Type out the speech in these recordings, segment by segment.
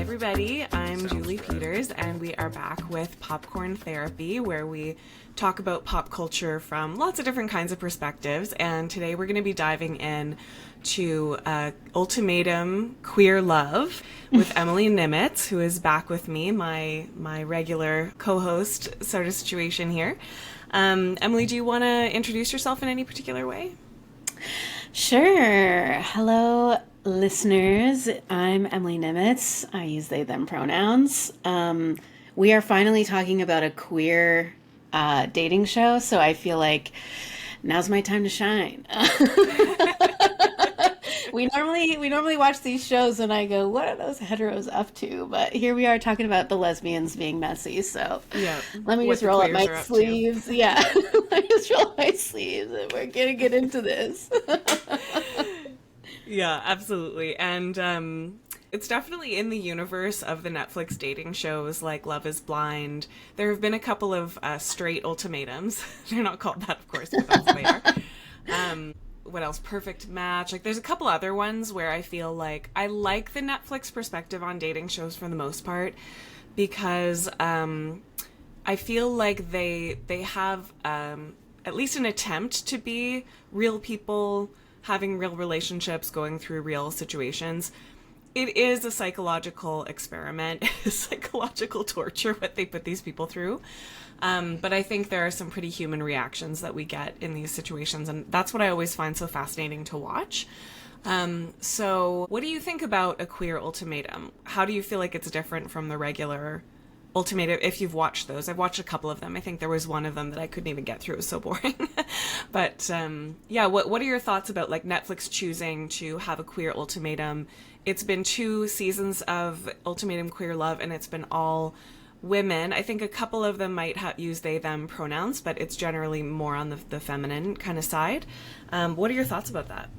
everybody, I'm Julie Peters, and we are back with Popcorn Therapy, where we talk about pop culture from lots of different kinds of perspectives. And today we're going to be diving in to Ultimatum, Queer Love with Emilee Nimetz, who is back with me, my regular co-host sort of situation here. Emilee, do you want to introduce yourself in any particular way? Sure. Hello, listeners. I'm Emilee Nimetz. I use they, them pronouns. We are finally talking about a queer dating show, so I feel like now's my time to shine. We normally watch these shows and I go, what are those heteros up to? But here we are talking about the lesbians being messy, so yeah. Let me just roll up my sleeves. Yeah, let me just roll up my sleeves and we're gonna get into this. Yeah, absolutely. And it's definitely in the universe of the Netflix dating shows like Love is Blind. There have been a couple of straight ultimatums. They're not called that, of course, but that's what they are. What else? Perfect Match. Like, there's a couple other ones where I feel like I like the Netflix perspective on dating shows for the most part, because I feel like they have at least an attempt to be real people having real relationships, going through real situations. It is a psychological experiment, psychological torture, what they put these people through. But I think there are some pretty human reactions that we get in these situations, and that's what I always find so fascinating to watch. So what do you think about a queer ultimatum? How do you feel like it's different from the regular ultimatum, if you've watched those? I've watched a couple of them. I think there was one of them that I couldn't even get through. It was so boring. But yeah, what are your thoughts about like Netflix choosing to have a queer ultimatum? It's been 2 seasons of Ultimatum Queer Love, and it's been all women. I think a couple of them might use they, them pronouns, but it's generally more on the feminine kind of side. What are your thoughts about that?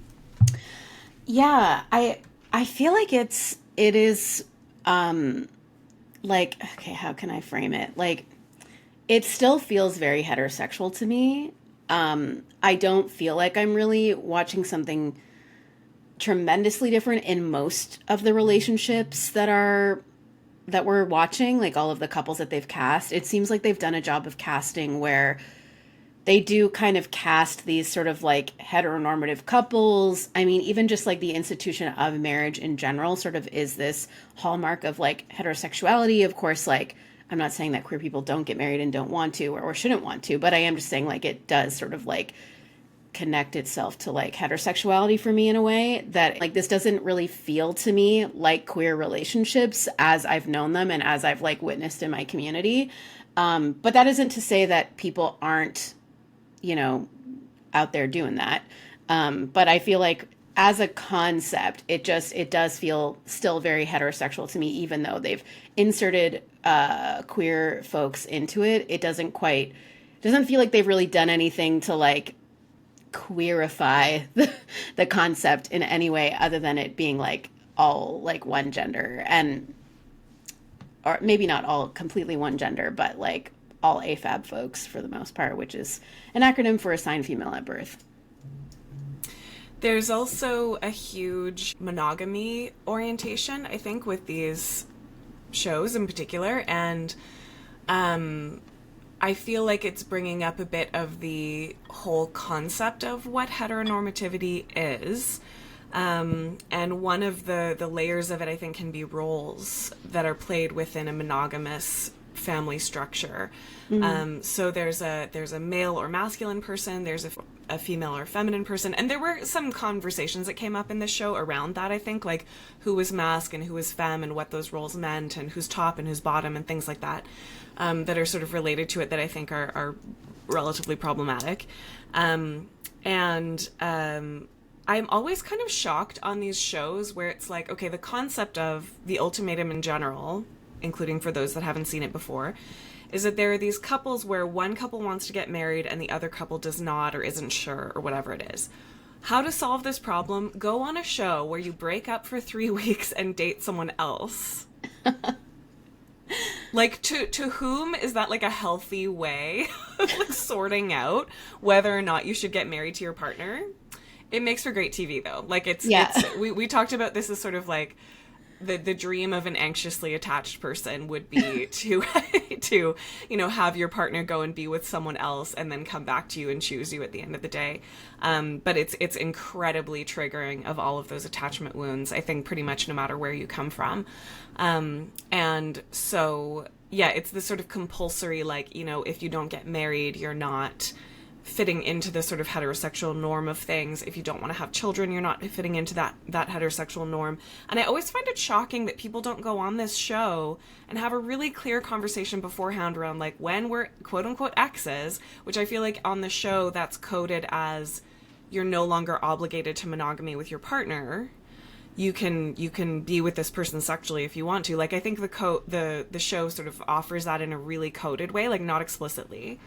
Yeah, I feel like it is like, okay, how can I frame it? Like, it still feels very heterosexual to me. I don't feel like I'm really watching something tremendously different in most of the relationships that we're watching, like all of the couples that they've cast. It seems like they've done a job of casting where they do kind of cast these sort of like heteronormative couples. I mean, even just like the institution of marriage in general sort of is this hallmark of like heterosexuality. Of course, like, I'm not saying that queer people don't get married and don't want to or shouldn't want to, but I am just saying like it does sort of like connect itself to like heterosexuality for me in a way that like this doesn't really feel to me like queer relationships as I've known them and as I've like witnessed in my community. But that isn't to say that people aren't, out there doing that. But I feel like as a concept, it does feel still very heterosexual to me, even though they've inserted queer folks into it. It doesn't feel like they've really done anything to like queerify the concept in any way other than it being like all like one gender, or maybe not all completely one gender, but like all AFAB folks for the most part, which is an acronym for assigned female at birth. There's also a huge monogamy orientation, I think, with these shows in particular, and I feel like it's bringing up a bit of the whole concept of what heteronormativity is. And one of the layers of it, I think, can be roles that are played within a monogamous family structure. Mm-hmm. So there's a male or masculine person, there's a female or feminine person, and there were some conversations that came up in this show around that, I think, like who was masc and who was femme and what those roles meant and who's top and who's bottom and things like that, that are sort of related to it that I think are relatively problematic. I'm always kind of shocked on these shows where it's like, okay, the concept of the ultimatum in general, including for those that haven't seen it before, is that there are these couples where one couple wants to get married and the other couple does not or isn't sure or whatever it is. How to solve this problem? Go on a show where you break up for 3 weeks and date someone else. Like, to whom is that like a healthy way of like sorting out whether or not you should get married to your partner? It makes for great TV though. Like it's we talked about this as sort of like the dream of an anxiously attached person would be to to have your partner go and be with someone else and then come back to you and choose you at the end of the day. But it's incredibly triggering of all of those attachment wounds, I think, pretty much no matter where you come from. And so yeah, it's this sort of compulsory, like, if you don't get married, you're not fitting into the sort of heterosexual norm of things. If you don't want to have children, you're not fitting into that heterosexual norm. And I always find it shocking that people don't go on this show and have a really clear conversation beforehand around, like, when we're quote unquote exes, which I feel like on the show that's coded as you're no longer obligated to monogamy with your partner. You can be with this person sexually if you want to. Like, I think the show sort of offers that in a really coded way, like, not explicitly.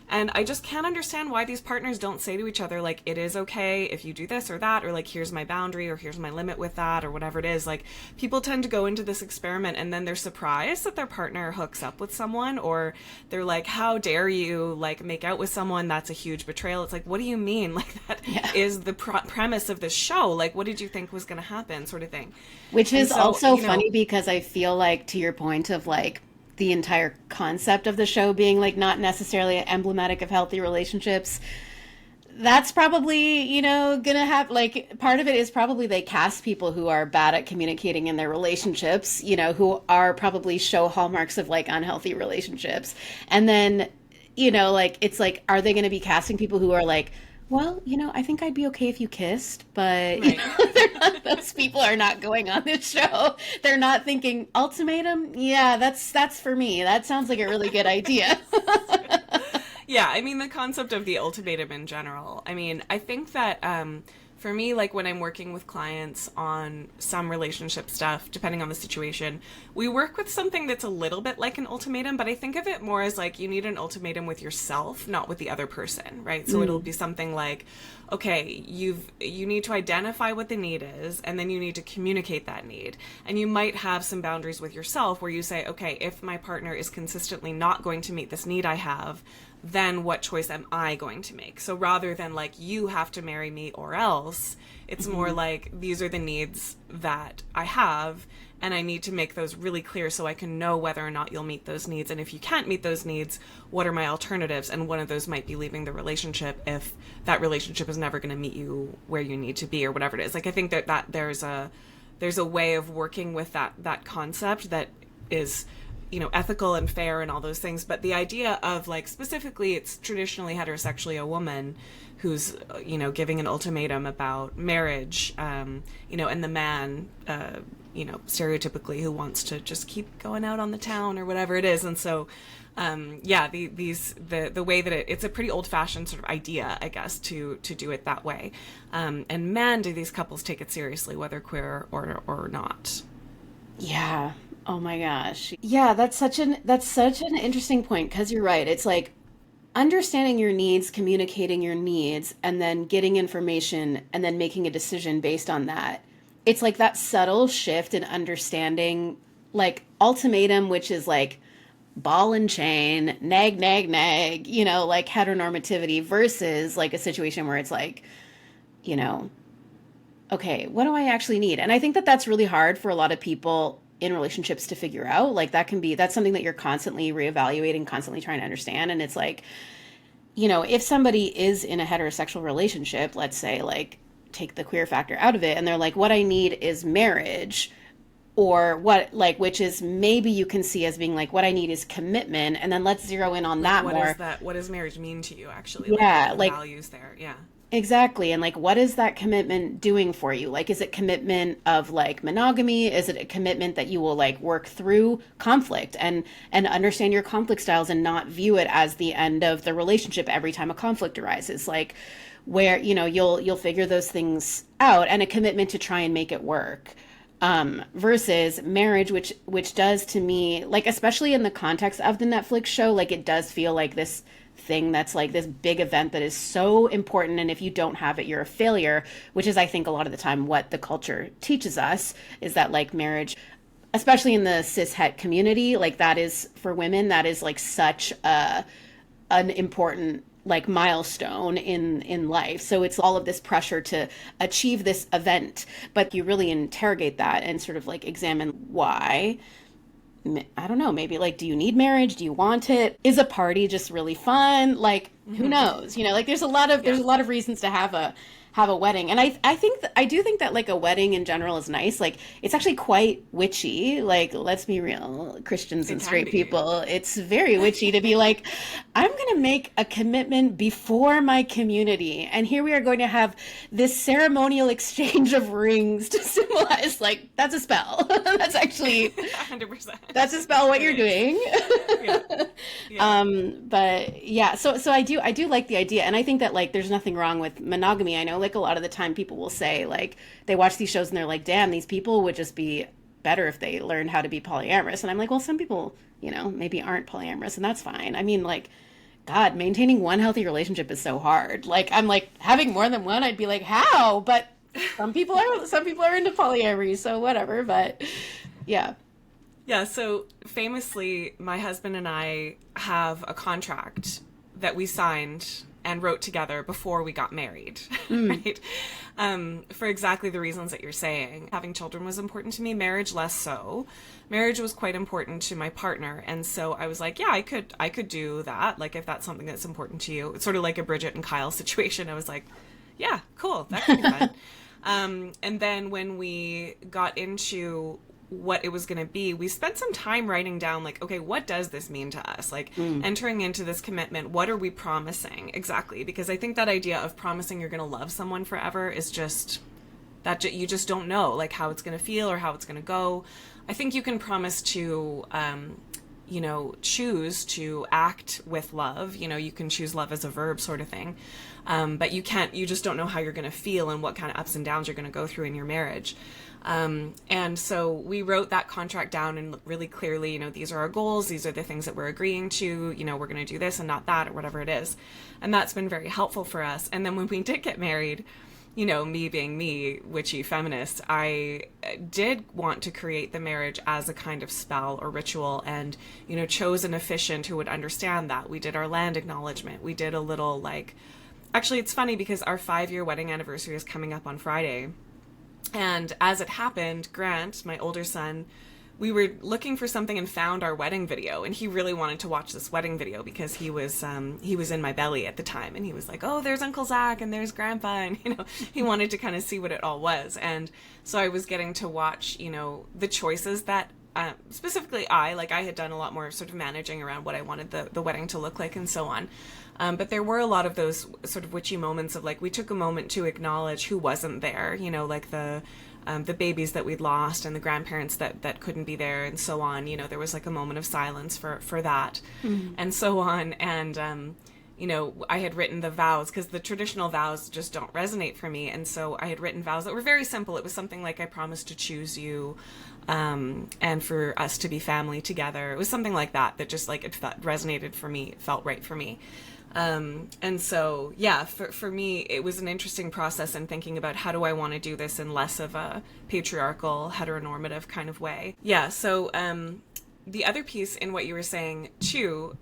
And I just can't understand why these partners don't say to each other, like, it is okay if you do this or that, or like, here's my boundary, or here's my limit with that, or whatever it is. Like, people tend to go into this experiment and then they're surprised that their partner hooks up with someone, or they're like, how dare you, like, make out with someone? That's a huge betrayal. It's like, what do you mean? Like, that is the premise of this show. Like, what did you think was going to happen, sort of thing. Which is also funny because I feel like, to your point of, like, the entire concept of the show being, like, not necessarily emblematic of healthy relationships, that's probably, gonna have, like, part of it is probably they cast people who are bad at communicating in their relationships, who are probably show hallmarks of, like, unhealthy relationships. And then, like, it's like, are they going to be casting people who are like, well, I think I'd be okay if you kissed, but right. those people are not going on this show. They're not thinking, ultimatum? Yeah, that's for me. That sounds like a really good idea. Yeah, I mean, the concept of the ultimatum in general. I mean, I think that for me, like, when I'm working with clients on some relationship stuff, depending on the situation, we work with something that's a little bit like an ultimatum, but I think of it more as, like, you need an ultimatum with yourself, not with the other person, right? So it'll be something like, okay, you need to identify what the need is, and then you need to communicate that need. And you might have some boundaries with yourself where you say, okay, if my partner is consistently not going to meet this need I have, then what choice am I going to make? So rather than, like, you have to marry me or else, it's more like, these are the needs that I have, and I need to make those really clear so I can know whether or not you'll meet those needs. And if you can't meet those needs, what are my alternatives? And one of those might be leaving the relationship if that relationship is never going to meet you where you need to be, or whatever it is. Like, I think that there's a way of working with that concept that is, ethical and fair and all those things. But the idea of, like, specifically, it's traditionally heterosexually a woman who's, giving an ultimatum about marriage, and the man, stereotypically, who wants to just keep going out on the town or whatever it is. And so, the way that it's a pretty old fashioned sort of idea, I guess, to do it that way. And man, do these couples take it seriously, whether queer or not. Yeah. Oh my gosh. Yeah, that's such an interesting point, because you're right. It's like understanding your needs, communicating your needs, and then getting information and then making a decision based on that. It's like that subtle shift in understanding, like, ultimatum, which is like ball and chain, nag, nag, nag, like heteronormativity, versus like a situation where it's like, okay, what do I actually need? And I think that that's really hard for a lot of people in relationships to figure out. Like, that's something that you're constantly reevaluating, constantly trying to understand. And it's like, if somebody is in a heterosexual relationship, let's say, like, take the queer factor out of it, and they're like, what I need is marriage, or what, like, which is maybe you can see as being like, what I need is commitment. And then let's zero in on that more. What does marriage mean to you, actually? Yeah. Like, values there. Yeah. Exactly. And, like, what is that commitment doing for you? Like, is it commitment of, like, monogamy? Is it a commitment that you will, like, work through conflict and understand your conflict styles and not view it as the end of the relationship every time a conflict arises? Like, where, you'll figure those things out, and a commitment to try and make it work. Versus marriage, which does, to me, like, especially in the context of the Netflix show, like, it does feel like this thing that's like this big event that is so important, and if you don't have it, you're a failure, which is, I think, a lot of the time what the culture teaches us, is that, like, marriage, especially in the cis het community, like, that is, for women, that is, like, such an important, like milestone in life. So it's all of this pressure to achieve this event, but you really interrogate that and sort of like examine why. I don't know, maybe like, do you need marriage? Do you want it? Is a party just really fun? Like, who knows? You know, like there's a lot of reasons to have a wedding. And I do think that like a wedding in general is nice. Like it's actually quite witchy. Like, let's be real, Christians and straight people, it's very witchy to be like, I'm going to make a commitment before my community. And here we are going to have this ceremonial exchange of rings to symbolize, like, that's a spell. That's actually 100%. That's a spell what you're doing. Yeah. But yeah, so I do like the idea. And I think that like there's nothing wrong with monogamy. I know like a lot of the time people will say like they watch these shows and they're like, damn, these people would just be better if they learned how to be polyamorous. And I'm like, well, some people, you know, maybe aren't polyamorous, and that's fine. I mean, like, God, maintaining one healthy relationship is so hard. Like, I'm like, having more than one, I'd be like, how? But some people are into polyamory, so whatever. But yeah. Yeah, so famously, my husband and I have a contract that we signed and wrote together before we got married, right? For exactly the reasons that you're saying. Having children was important to me, marriage less so. Marriage was quite important to my partner, and so I was like, yeah, I could do that, like if that's something that's important to you. It's sort of like a Bridget and Kyle situation. I was like, yeah, cool, that could be fun. And then when we got into what it was going to be, we spent some time writing down like, okay, what does this mean to us? Like entering into this commitment, what are we promising exactly? Because I think that idea of promising you're going to love someone forever is just that you just don't know like how it's going to feel or how it's going to go. I think you can promise to, you know, choose to act with love. You know, you can choose love as a verb sort of thing. But you just don't know how you're going to feel and what kind of ups and downs you're going to go through in your marriage. And so we wrote that contract down and really clearly, you know, these are our goals. These are the things that we're agreeing to, you know, we're going to do this and not that or whatever it is. And that's been very helpful for us. And then when we did get married, you know, me being me, witchy feminist, I did want to create the marriage as a kind of spell or ritual and, you know, chose an officiant who would understand that. We did our land acknowledgement. We did a little like, actually, it's funny because our 5-year wedding anniversary is coming up on Friday. And as it happened, Grant, my older son, we were looking for something and found our wedding video, and he really wanted to watch this wedding video because he was in my belly at the time, and he was like, oh, there's Uncle Zach and there's Grandpa, and you know, he wanted to kind of see what it all was. And so I was getting to watch, you know, the choices that specifically I had done a lot more sort of managing around what I wanted the wedding to look like and so on. But there were a lot of those sort of witchy moments of like, we took a moment to acknowledge who wasn't there, you know, like the babies that we'd lost and the grandparents that couldn't be there and so on. You know, there was like a moment of silence for that and so on. And, you know, I had written the vows because the traditional vows just don't resonate for me. And so I had written vows that were very simple. It was something like, I promise to choose you and for us to be family together. It was something like that just like it resonated for me, it felt right for me. And so, yeah, for me, it was an interesting process in thinking about how do I want to do this in less of a patriarchal, heteronormative kind of way. Yeah, so the other piece in what you were saying, too,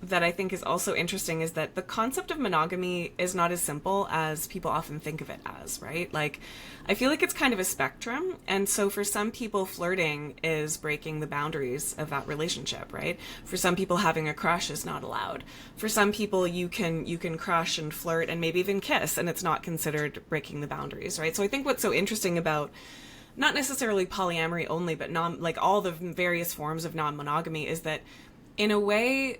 that I think is also interesting is that the concept of monogamy is not as simple as people often think of it as, right? Like, I feel like it's kind of a spectrum. And so for some people, flirting is breaking the boundaries of that relationship, right? For some people, having a crush is not allowed. For some people, you can crush and flirt and maybe even kiss, and it's not considered breaking the boundaries, right? So I think what's so interesting about not necessarily polyamory only, but all the various forms of non-monogamy is that in a way,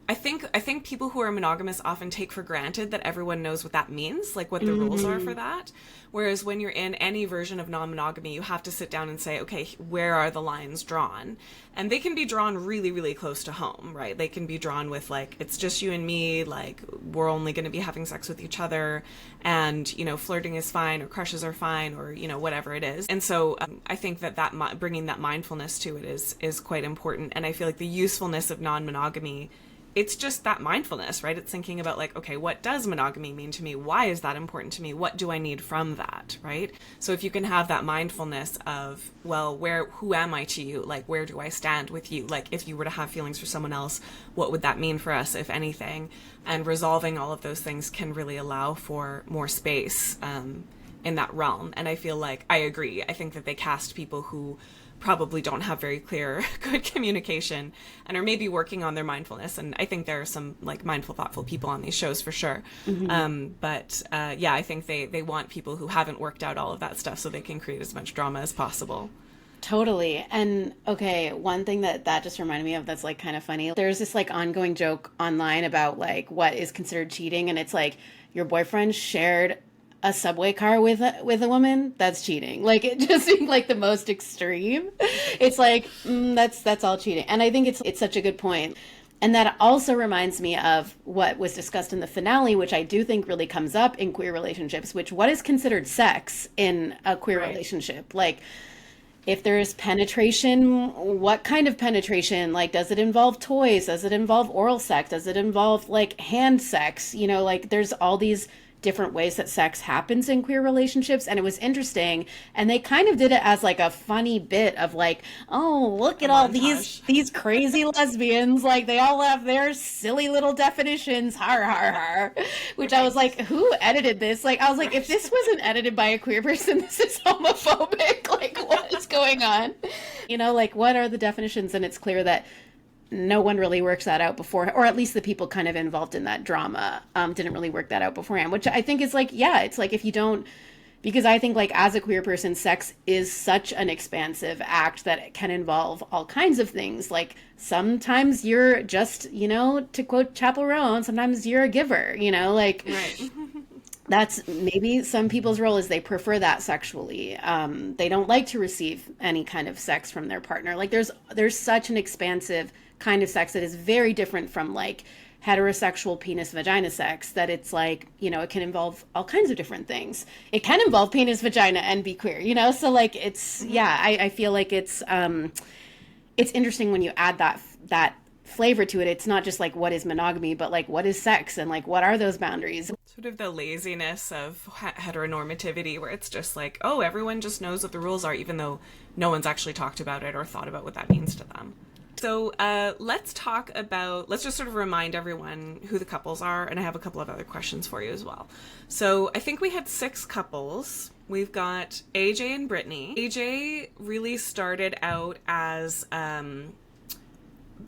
I think people who are monogamous often take for granted that everyone knows what that means, like what the rules are for that. Whereas when you're in any version of non-monogamy, you have to sit down and say, okay, where are the lines drawn? And they can be drawn really, really close to home, right? They can be drawn with like, it's just you and me, like we're only going to be having sex with each other, and, you know, flirting is fine or crushes are fine or, you know, whatever it is. And so I think bringing that mindfulness to it is quite important. And I feel like the usefulness of non-monogamy it's just that mindfulness, right? It's thinking about like, okay, what does monogamy mean to me? Why is that important to me? What do I need from that, right? So if you can have that mindfulness of, well, who am I to you? Like, where do I stand with you? Like, if you were to have feelings for someone else, what would that mean for us, if anything? And resolving all of those things can really allow for more space in that realm. And I feel like I agree. I think that they cast people who probably don't have very clear, good communication and are maybe working on their mindfulness. And I think there are some like mindful, thoughtful people on these shows for sure. But I think they want people who haven't worked out all of that stuff so they can create as much drama as possible. Totally. And okay, one thing that just reminded me of that's like kind of funny. There's this like ongoing joke online about like what is considered cheating, and it's like your boyfriend shared a subway car with a woman, that's cheating. Like, it just seemed like the most extreme. It's like that's all cheating. And I think it's such a good point. And that also reminds me of what was discussed in the finale, which I do think really comes up in queer relationships, which what is considered sex in a queer relationship? Like, if there's penetration, what kind of penetration? Like, does it involve toys? Does it involve oral sex? Does it involve like hand sex? You know, like there's all these different ways that sex happens in queer relationships. And it was interesting. And they kind of did it as like a funny bit of like, oh, look at all these crazy lesbians. Like they all have their silly little definitions. Har, har, har. Which I was like, who edited this? Like, I was like, if this wasn't edited by a queer person, this is homophobic. Like, what is going on? You know, like, what are the definitions? And it's clear that no one really works that out before, or at least the people kind of involved in that drama didn't really work that out beforehand, which I think is like, yeah, it's like if you don't, because I think like as a queer person, sex is such an expansive act that it can involve all kinds of things. Like sometimes you're just, you know, to quote Chappell Roan, sometimes you're a giver, you know, like right. That's maybe some people's role is they prefer that sexually. They don't like to receive any kind of sex from their partner. Like there's such an expansive kind of sex that is very different from like heterosexual penis vagina sex, that it's like, you know, it can involve all kinds of different things. It can involve penis vagina and be queer, you know? So like it's, yeah, I feel like it's interesting when you add that flavor to it. It's not just like what is monogamy, but like what is sex and like what are those boundaries? Sort of the laziness of heteronormativity, where it's just like, oh, everyone just knows what the rules are, even though no one's actually talked about it or thought about what that means to them. So let's just sort of remind everyone who the couples are, and I have a couple of other questions for you as well. So I think we had 6 couples. We've got AJ and Brittney. AJ really started out as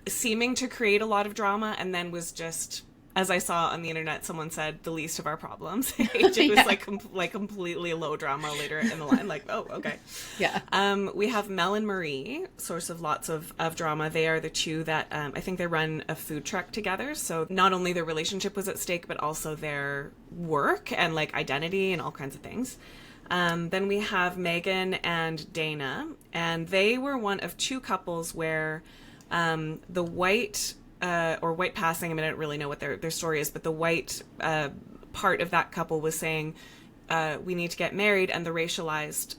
seeming to create a lot of drama, and then was just, as I saw on the internet, someone said the least of our problems. AJ was like completely low drama later in the line. Like, oh, okay. Yeah. We have Mel and Marie, source of lots of drama. They are the two that I think they run a food truck together. So not only their relationship was at stake, but also their work and like identity and all kinds of things. Then we have Magan and Dayna, and they were one of 2 couples where the white or white passing, I mean, I don't really know what their story is, but the white part of that couple was saying, we need to get married, and the racialized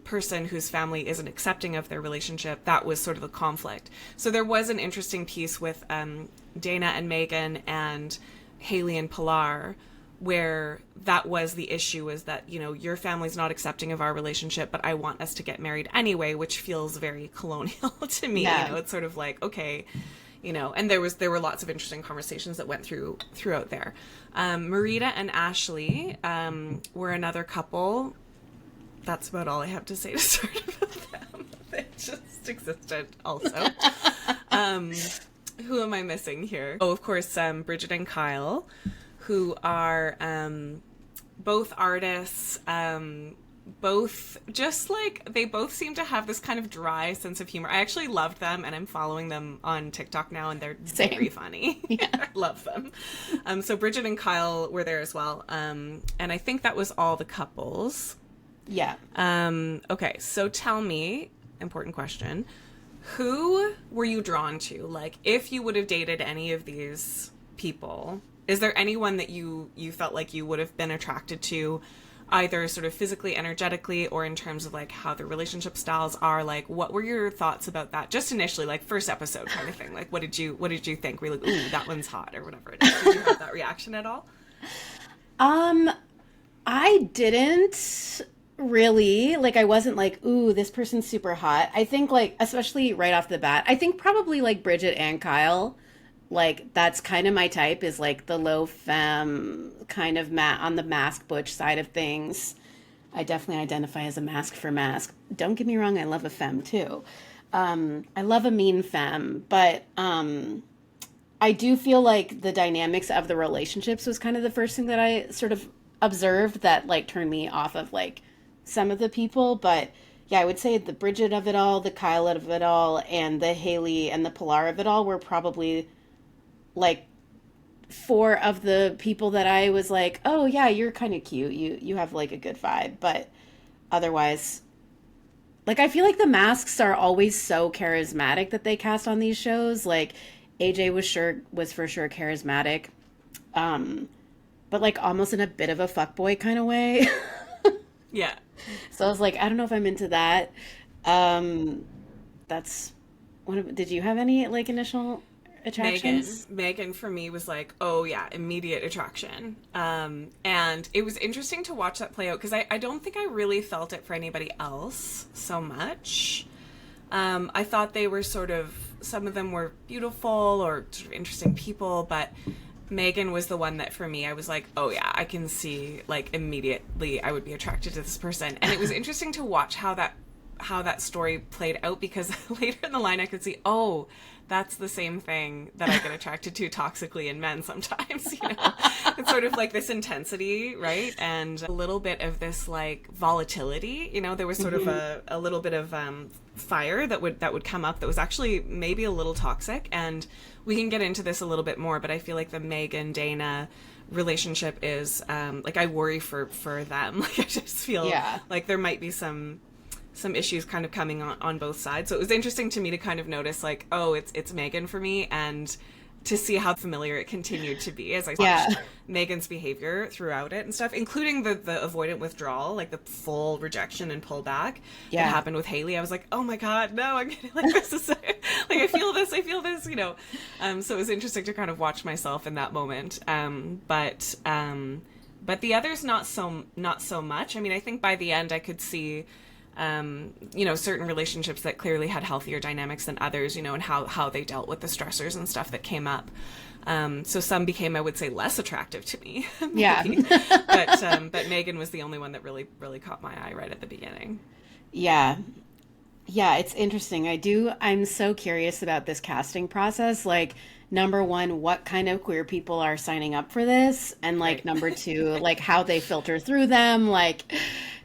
person whose family isn't accepting of their relationship, that was sort of a conflict. So there was an interesting piece with Dayna and Magan and Haley and Pilar, where that was the issue, is that, you know, your family's not accepting of our relationship, but I want us to get married anyway, which feels very colonial to me. Yeah. You know, it's sort of like, okay, you know, and there were lots of interesting conversations that went throughout there. Marita and Ashley were another couple. That's about all I have to say to start about them. They just existed also. Who am I missing here? Oh, of course, Bridget and Kyle, who are both artists, both just like, they both seem to have this kind of dry sense of humor. I actually loved them, and I'm following them on TikTok now, and they're very funny. Yeah. I love them. So Bridget and Kyle were there as well. And I think that was all the couples. Yeah. Okay, so tell me, important question, who were you drawn to? Like, if you would have dated any of these people, is there anyone that you felt like you would have been attracted to either sort of physically, energetically, or in terms of like how their relationship styles are. Like, what were your thoughts about that? Just initially, like first episode kind of thing. Like, what did you think? Were you like, ooh, that one's hot, or whatever it is? Did you have that reaction at all? I didn't really. Like, I wasn't like, ooh, this person's super hot. I think, like, especially right off the bat, I think probably like Bridget and Kyle, like, that's kind of my type, is like the low femme kind of on the mask butch side of things. I definitely identify as a mask for mask. Don't get me wrong, I love a femme too. I love a mean femme, but I do feel like the dynamics of the relationships was kind of the first thing that I sort of observed that like turned me off of like some of the people. But yeah, I would say the Bridget of it all, the Kyle of it all, and the Haley and the Pilar of it all were probably like four of the people that I was like, oh yeah, you're kind of cute. You have like a good vibe. But otherwise, like, I feel like the masks are always so charismatic that they cast on these shows. Like AJ was for sure charismatic. But like almost in a bit of a fuckboy kind of way. Yeah. So I was like, I don't know if I'm into that. That's did you have any like initial attractions? Megan for me was like, oh yeah, immediate attraction. And it was interesting to watch that play out because I don't think I really felt it for anybody else so much. I thought they were some of them were beautiful or sort of interesting people, but Megan was the one that for me, I was like, oh yeah, I can see like immediately I would be attracted to this person. And it was interesting to watch how that story played out because later in the line I could see, oh, that's the same thing that I get attracted to toxically in men sometimes, you know. It's sort of like this intensity, right? And a little bit of this like volatility, you know, there was sort of a little bit of fire that would come up that was actually maybe a little toxic. And we can get into this a little bit more, but I feel like the Magan Dayna relationship is like I worry for them. Like I just feel like there might be some issues kind of coming on both sides. So it was interesting to me to kind of notice like, oh, it's Megan for me, and to see how familiar it continued to be as I watched Megan's behavior throughout it and stuff, including the avoidant withdrawal, like the full rejection and pullback that happened with Haley. I was like, oh my God, no, I'm getting like this is like I feel this, you know. So it was interesting to kind of watch myself in that moment. But the others not so much. I mean, I think by the end I could see you know, certain relationships that clearly had healthier dynamics than others, you know, and how they dealt with the stressors and stuff that came up. So some became, I would say, less attractive to me. Yeah. But Megan was the only one that really, really caught my eye right at the beginning. Yeah. Yeah, it's interesting. I'm so curious about this casting process. Like, number one, what kind of queer people are signing up for this? And like, right. Number two, like how they filter through them, like,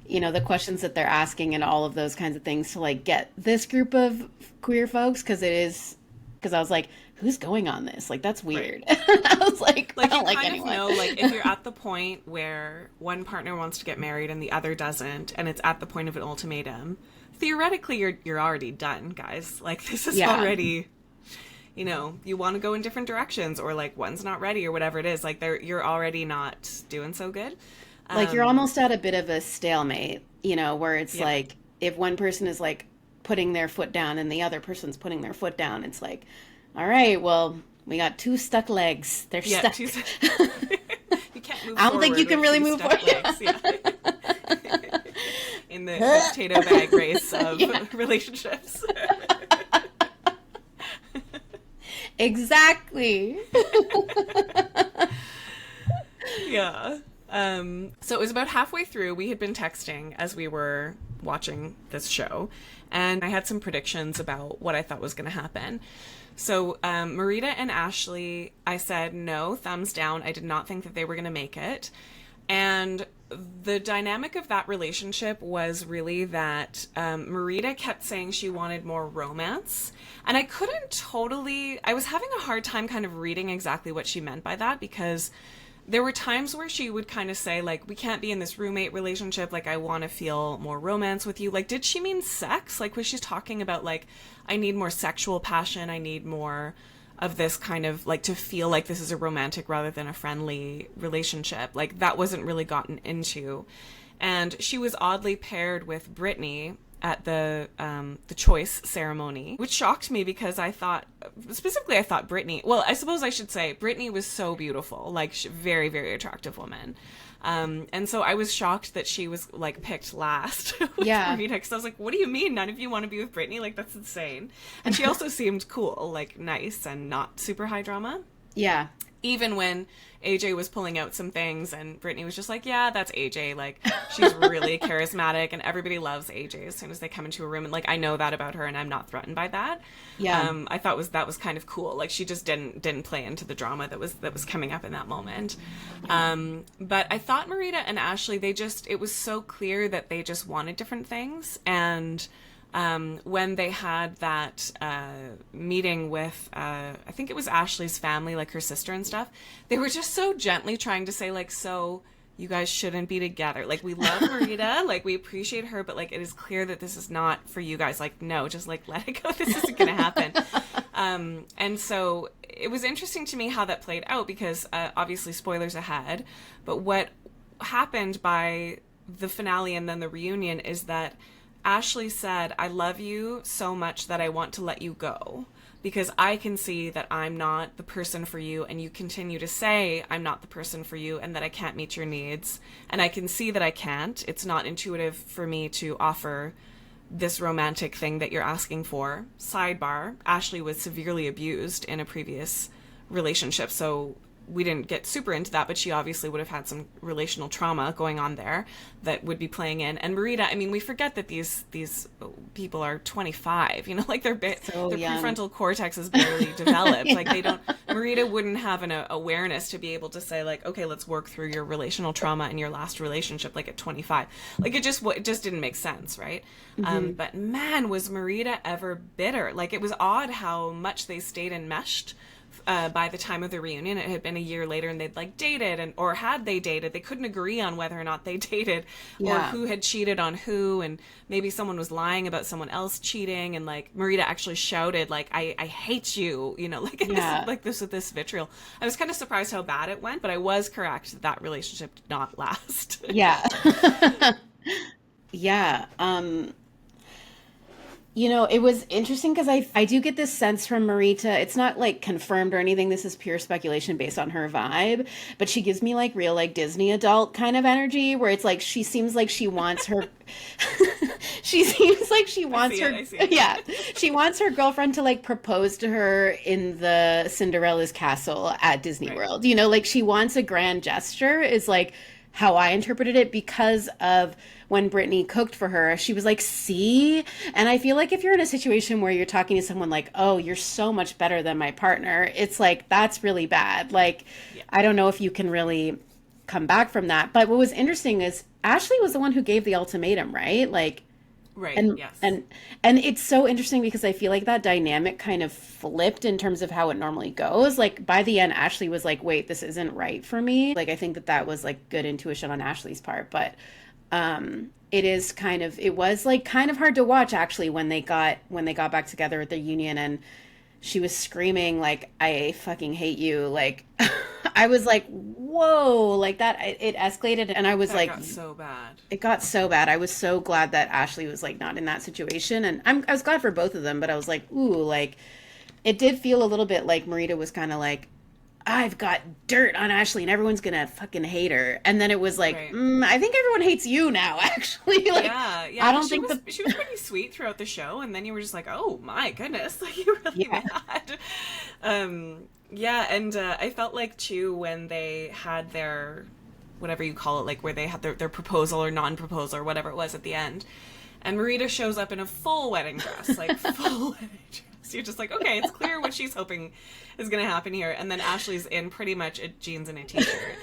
you know, the questions that they're asking and all of those kinds of things to like get this group of queer folks. Because I was like, who's going on this? Like, that's weird. Right. I was like I don't like anyone. Know, like, if you're at the point where one partner wants to get married and the other doesn't, and it's at the point of an ultimatum, theoretically you're already done, guys. Like, this is already, you know, you want to go in different directions, or like one's not ready or whatever it is. Like, you're already not doing so good. Like, you're almost at a bit of a stalemate, you know, where it's like, if one person is like putting their foot down and the other person's putting their foot down, it's like, all right, well, we got two stuck legs. They're stuck. You can't move I don't think you can really move forward. Legs. Yeah. In the potato bag race of relationships. Exactly. Yeah. So it was about halfway through. We had been texting as we were watching this show, and I had some predictions about what I thought was going to happen. So Marita and Ashley, I said no, thumbs down. I did not think that they were going to make it. And the dynamic of that relationship was really that Marita kept saying she wanted more romance. And I was having a hard time kind of reading exactly what she meant by that, because there were times where she would kind of say, like, we can't be in this roommate relationship. Like, I want to feel more romance with you. Like, did she mean sex? Like, was she talking about, like, I need more sexual passion. I need more of this kind of, like, to feel like this is a romantic rather than a friendly relationship. Like, that wasn't really gotten into. And she was oddly paired with Brittney at the choice ceremony, which shocked me because I thought Brittney, well, I suppose I should say Brittney was so beautiful, like very, very attractive woman. And so I was shocked that she was like picked last with Marita, because I was like, what do you mean none of you want to be with Brittney? Like, that's insane. And she also seemed cool, like nice and not super high drama. Yeah. Even when AJ was pulling out some things and Brittney was just like, yeah, that's AJ. Like, she's really charismatic and everybody loves AJ as soon as they come into a room. And like, I know that about her and I'm not threatened by that. Yeah. I thought that was kind of cool. Like, she just didn't play into the drama that was coming up in that moment. But I thought Marita and Ashley, it was so clear that they just wanted different things. And when they had that meeting with, I think it was Ashley's family, like her sister and stuff, they were just so gently trying to say, like, so you guys shouldn't be together. Like, we love Marita, like, we appreciate her, but, like, it is clear that this is not for you guys. Like, no, just, like, let it go. This isn't going to happen. And so it was interesting to me how that played out because, obviously, spoilers ahead, but what happened by the finale and then the reunion is that Ashley said, I love you so much that I want to let you go because I can see that I'm not the person for you and you continue to say I'm not the person for you and that I can't meet your needs. And I can see that I can't. It's not intuitive for me to offer this romantic thing that you're asking for. Sidebar, Ashley was severely abused in a previous relationship, so we didn't get super into that, but she obviously would have had some relational trauma going on there that would be playing in. And Marita, I mean, we forget that these people are 25, you know, like their prefrontal cortex is barely developed. Like Marita wouldn't have an awareness to be able to say like, okay, let's work through your relational trauma in your last relationship, like at 25. Like it just didn't make sense. Right. Mm-hmm. But man, was Marita ever bitter. Like it was odd how much they stayed enmeshed. By the time of the reunion, it had been a year later and they'd like dated or had they dated, they couldn't agree on whether or not they dated or who had cheated on who, and maybe someone was lying about someone else cheating, and like Marita actually shouted like, I hate you, you know, like this with this vitriol. I was kind of surprised how bad it went, but I was correct that relationship did not last. Yeah. Yeah. You know, it was interesting because I do get this sense from Marita. It's not like confirmed or anything. This is pure speculation based on her vibe. But she gives me like real like Disney adult kind of energy where it's like she seems like she wants her. She seems like she wants her. Yeah, she wants her girlfriend to like propose to her in the Cinderella's castle at Disney World. You know, like she wants a grand gesture. Is like how I interpreted it because of when Brittney cooked for her, she was like, see? And I feel like if you're in a situation where you're talking to someone like, oh, you're so much better than my partner, it's like, that's really bad. Like, I don't know if you can really come back from that. But what was interesting is Ashley was the one who gave the ultimatum, right? Like, right. And, yes. And it's so interesting because I feel like that dynamic kind of flipped in terms of how it normally goes. Like by the end, Ashley was like, wait, this isn't right for me. Like, I think that was like good intuition on Ashley's part, but it was like kind of hard to watch actually when they got back together at the union and she was screaming like, I fucking hate you. Like, I was like, whoa, like that, it escalated. And I was that like, got so bad. It got so bad. I was so glad that Ashley was like not in that situation. And I was glad for both of them, but I was like, ooh, like it did feel a little bit like Marita was kind of like, I've got dirt on Ashley and everyone's gonna fucking hate her. And then it was like, I think everyone hates you now, actually. Like, yeah. I don't think she was pretty sweet throughout the show, and then you were just like, oh my goodness, like you really mad. And I felt like too when they had their whatever you call it, like where they had their proposal or non-proposal or whatever it was at the end, and Marita shows up in a full wedding dress, like full wedding dress. You're just like, okay, it's clear what she's hoping is going to happen here. And then Ashley's in pretty much jeans and a t-shirt.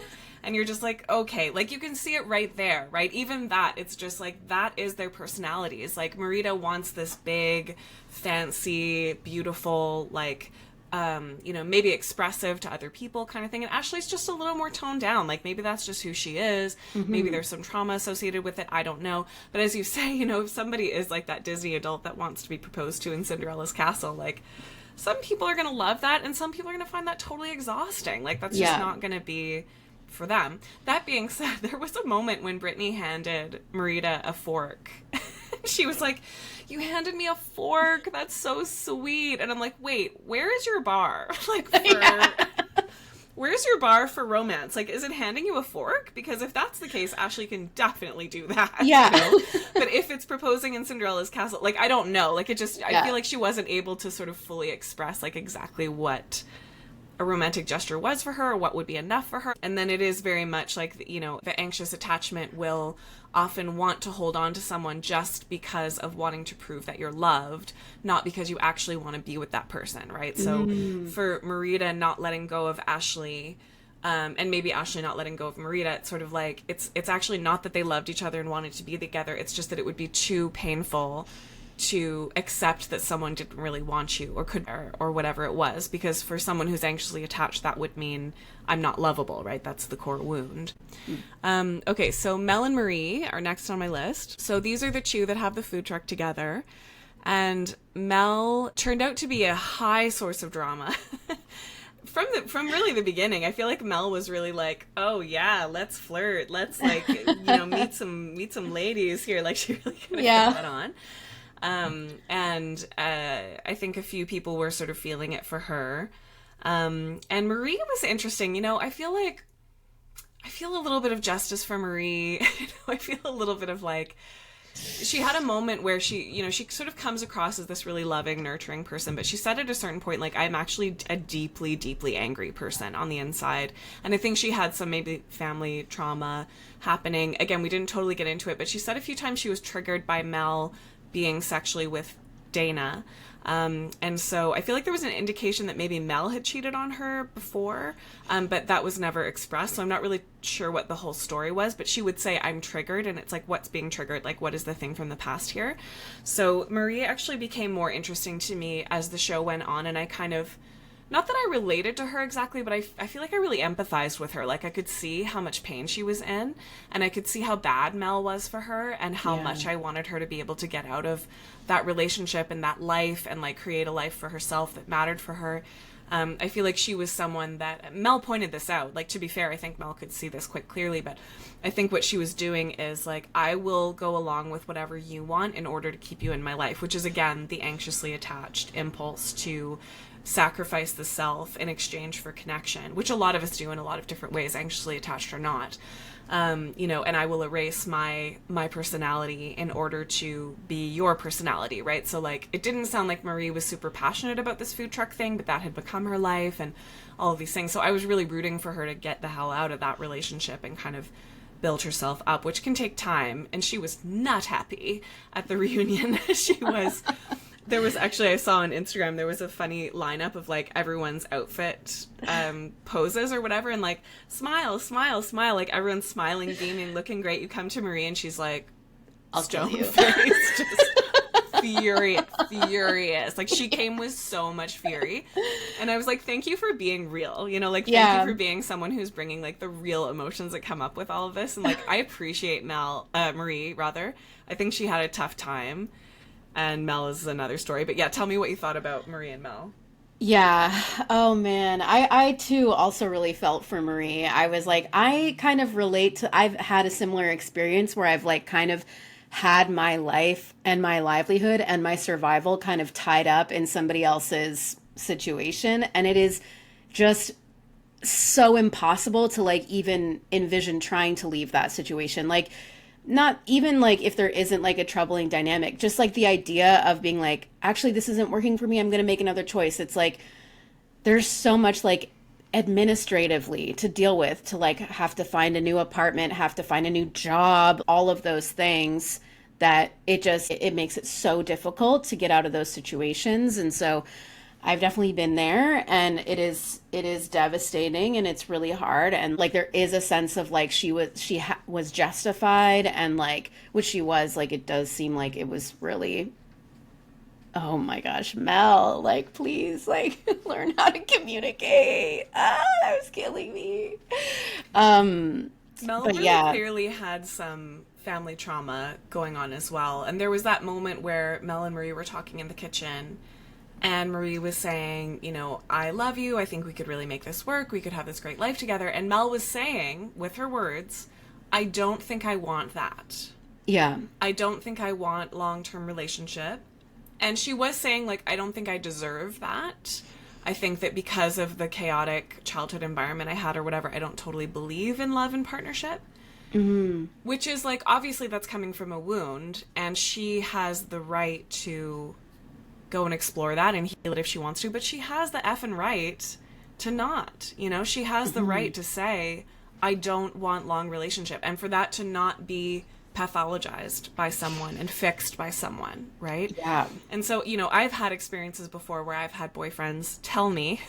And you're just like, okay, like you can see it right there, right? Even that, it's just like, that is their personalities. Like Marita wants this big, fancy, beautiful, like, maybe expressive to other people kind of thing. And Ashley's just a little more toned down. Like maybe that's just who she is. Mm-hmm. Maybe there's some trauma associated with it. I don't know. But as you say, if somebody is like that Disney adult that wants to be proposed to in Cinderella's castle, like some people are going to love that and some people are going to find that totally exhausting. Like that's just not going to be for them. That being said, there was a moment when Brittney handed Marita a fork. She was like, "You handed me a fork. That's so sweet." And I'm like, "Wait, where is your bar? Like, where's your bar for romance? Like, is it handing you a fork? Because if that's the case, Ashley can definitely do that." Yeah. But if it's proposing in Cinderella's castle, like, I don't know. Like, I feel like she wasn't able to sort of fully express, like, exactly what a romantic gesture was for her, or what would be enough for her. And then it is very much like, the anxious attachment will often want to hold on to someone just because of wanting to prove that you're loved, not because you actually want to be with that person, right? So for Marita not letting go of Ashley, and maybe Ashley not letting go of Marita, it's sort of like, it's actually not that they loved each other and wanted to be together, it's just that it would be too painful to accept that someone didn't really want you or whatever it was, because for someone who's anxiously attached, that would mean I'm not lovable, right? That's the core wound. Okay, so Mel and Marie are next on my list. So these are the two that have the food truck together, and Mel turned out to be a high source of drama. From really the beginning. I feel like Mel was really like, "Oh yeah, let's flirt, let's like meet some ladies here." Like, she really kind of put that on. And I think a few people were sort of feeling it for her. And Marie was interesting. I feel a little bit of justice for Marie. I feel a little bit of like, she had a moment where she sort of comes across as this really loving, nurturing person, but she said at a certain point, like, I'm actually a deeply, deeply angry person on the inside. And I think she had some maybe family trauma happening. Again, we didn't totally get into it, but she said a few times she was triggered by Mel being sexually with Dayna. And so I feel like there was an indication that maybe Mel had cheated on her before, but that was never expressed. So I'm not really sure what the whole story was, but she would say, "I'm triggered." And it's like, what's being triggered? Like, what is the thing from the past here? So Marie actually became more interesting to me as the show went on. And I kind of, not that I related to her exactly, but I feel like I really empathized with her. Like, I could see how much pain she was in, and I could see how bad Mel was for her, and how much I wanted her to be able to get out of that relationship and that life, and like create a life for herself that mattered for her. I feel like she was someone that, Mel pointed this out. Like, to be fair, I think Mel could see this quite clearly, but I think what she was doing is like, I will go along with whatever you want in order to keep you in my life, which is, again, the anxiously attached impulse to sacrifice the self in exchange for connection, which a lot of us do in a lot of different ways, anxiously attached or not. And I will erase my personality in order to be your personality, right? So like, it didn't sound like Marie was super passionate about this food truck thing, but that had become her life and all of these things. So I was really rooting for her to get the hell out of that relationship and kind of build herself up, which can take time. And she was not happy at the reunion. There was actually, I saw on Instagram, there was a funny lineup of like everyone's outfit poses or whatever, and like, smile, smile, smile, like everyone's smiling, beaming, looking great. You come to Marie and she's like, "I'll kill you." Face, just furious. Like, she came with so much fury. And I was like, thank you for being real, thank you for being someone who's bringing like the real emotions that come up with all of this. And like, I appreciate Marie rather. I think she had a tough time. And Mel is another story. But yeah, tell me what you thought about Marie and Mel. Yeah. Oh man. I too also really felt for Marie. I was like, I kind of relate to, I've had a similar experience where I've like kind of had my life and my livelihood and my survival kind of tied up in somebody else's situation. And it is just so impossible to like even envision trying to leave that situation. Like, not even like if there isn't like a troubling dynamic, just like the idea of being like, actually, this isn't working for me, I'm going to make another choice. It's like, there's so much like administratively to deal with, to like have to find a new apartment, have to find a new job, all of those things, that it makes it so difficult to get out of those situations. And so I've definitely been there, and it is devastating, and it's really hard. And like, there is a sense of like, she was justified, and like, which she was, like, it does seem like it was really, oh my gosh, Mel, like, please, like, learn how to communicate. That was killing me. Mel really clearly had some family trauma going on as well. And there was that moment where Mel and Marie were talking in the kitchen, And Marie was saying, you know, I love you. I think we could really make this work. We could have this great life together. And Mel was saying, with her words, I don't think I want that. Yeah. I don't think I want long-term relationship. And she was saying, like, I don't think I deserve that. I think that because of the chaotic childhood environment I had or whatever, I don't totally believe in love and partnership. Mm-hmm. Which is, like, obviously that's coming from a wound. And she has the right to go and explore that and heal it if she wants to, but she has the effing right to not, you know, she has the right to say, I don't want long relationship, and for that to not be pathologized by someone and fixed by someone, right? Yeah. And so, you know, I've had experiences before where I've had boyfriends tell me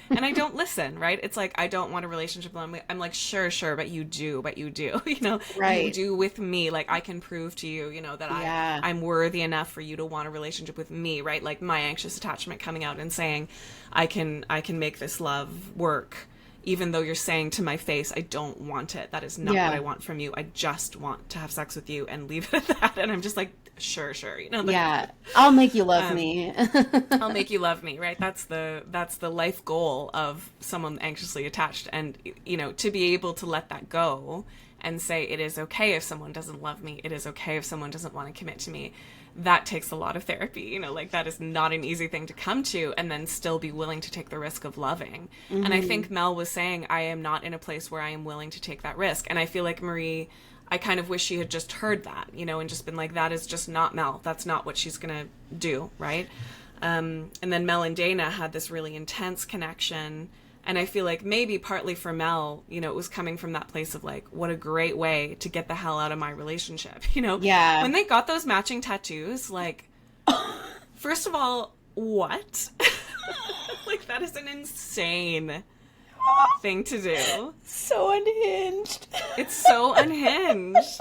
and I don't listen, right? It's like, I don't want a relationship. I'm like, sure, but you do, you know, right. You do with me. Like, I can prove to you, you know, that I'm worthy enough for you to want a relationship with me, right? Like my anxious attachment coming out and saying, I can make this love work, even though you're saying to my face, I don't want it. That is not what I want from you. I just want to have sex with you and leave it at that. And I'm just like, sure, you know. Yeah, I'll make you love me. I'll make you love me, right? That's the life goal of someone anxiously attached. And, you know, to be able to let that go and say it is okay if someone doesn't love me, it is okay if someone doesn't want to commit to me, that takes a lot of therapy, you know, like that is not an easy thing to come to, and then still be willing to take the risk of loving. Mm-hmm. And I think Mel was saying, I am not in a place where I am willing to take that risk. And I feel like Marie, I kind of wish she had just heard that, you know, and just been like, that is just not Mel. That's not what she's going to do, right? And then Mel and Dayna had this really intense connection. And I feel like maybe partly for Mel, you know, it was coming from that place of like, what a great way to get the hell out of my relationship, you know? Yeah. When they got those matching tattoos, like, first of all, what? Like, that is an insane thing to do. So unhinged. It's so unhinged.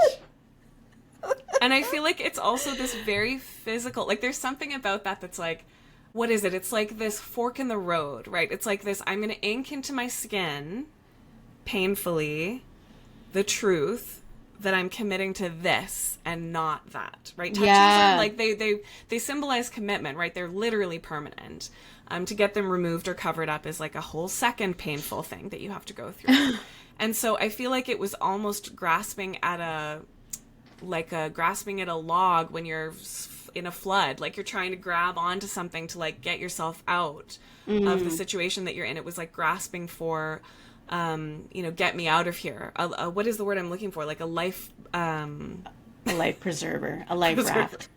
And I feel like it's also this very physical, like there's something about that that's like, what is it? It's like this fork in the road, right? It's like this, I'm going to ink into my skin, painfully, the truth that I'm committing to this and not that, right? Tattoos are like, they symbolize commitment, right? They're literally permanent. To get them removed or covered up is like a whole second painful thing that you have to go through. And so I feel like it was almost grasping at a log when you're in a flood, like you're trying to grab onto something to like get yourself out of the situation that you're in. It was like grasping for, you know, get me out of here. What is the word I'm looking for? Like a life preserver, a life raft.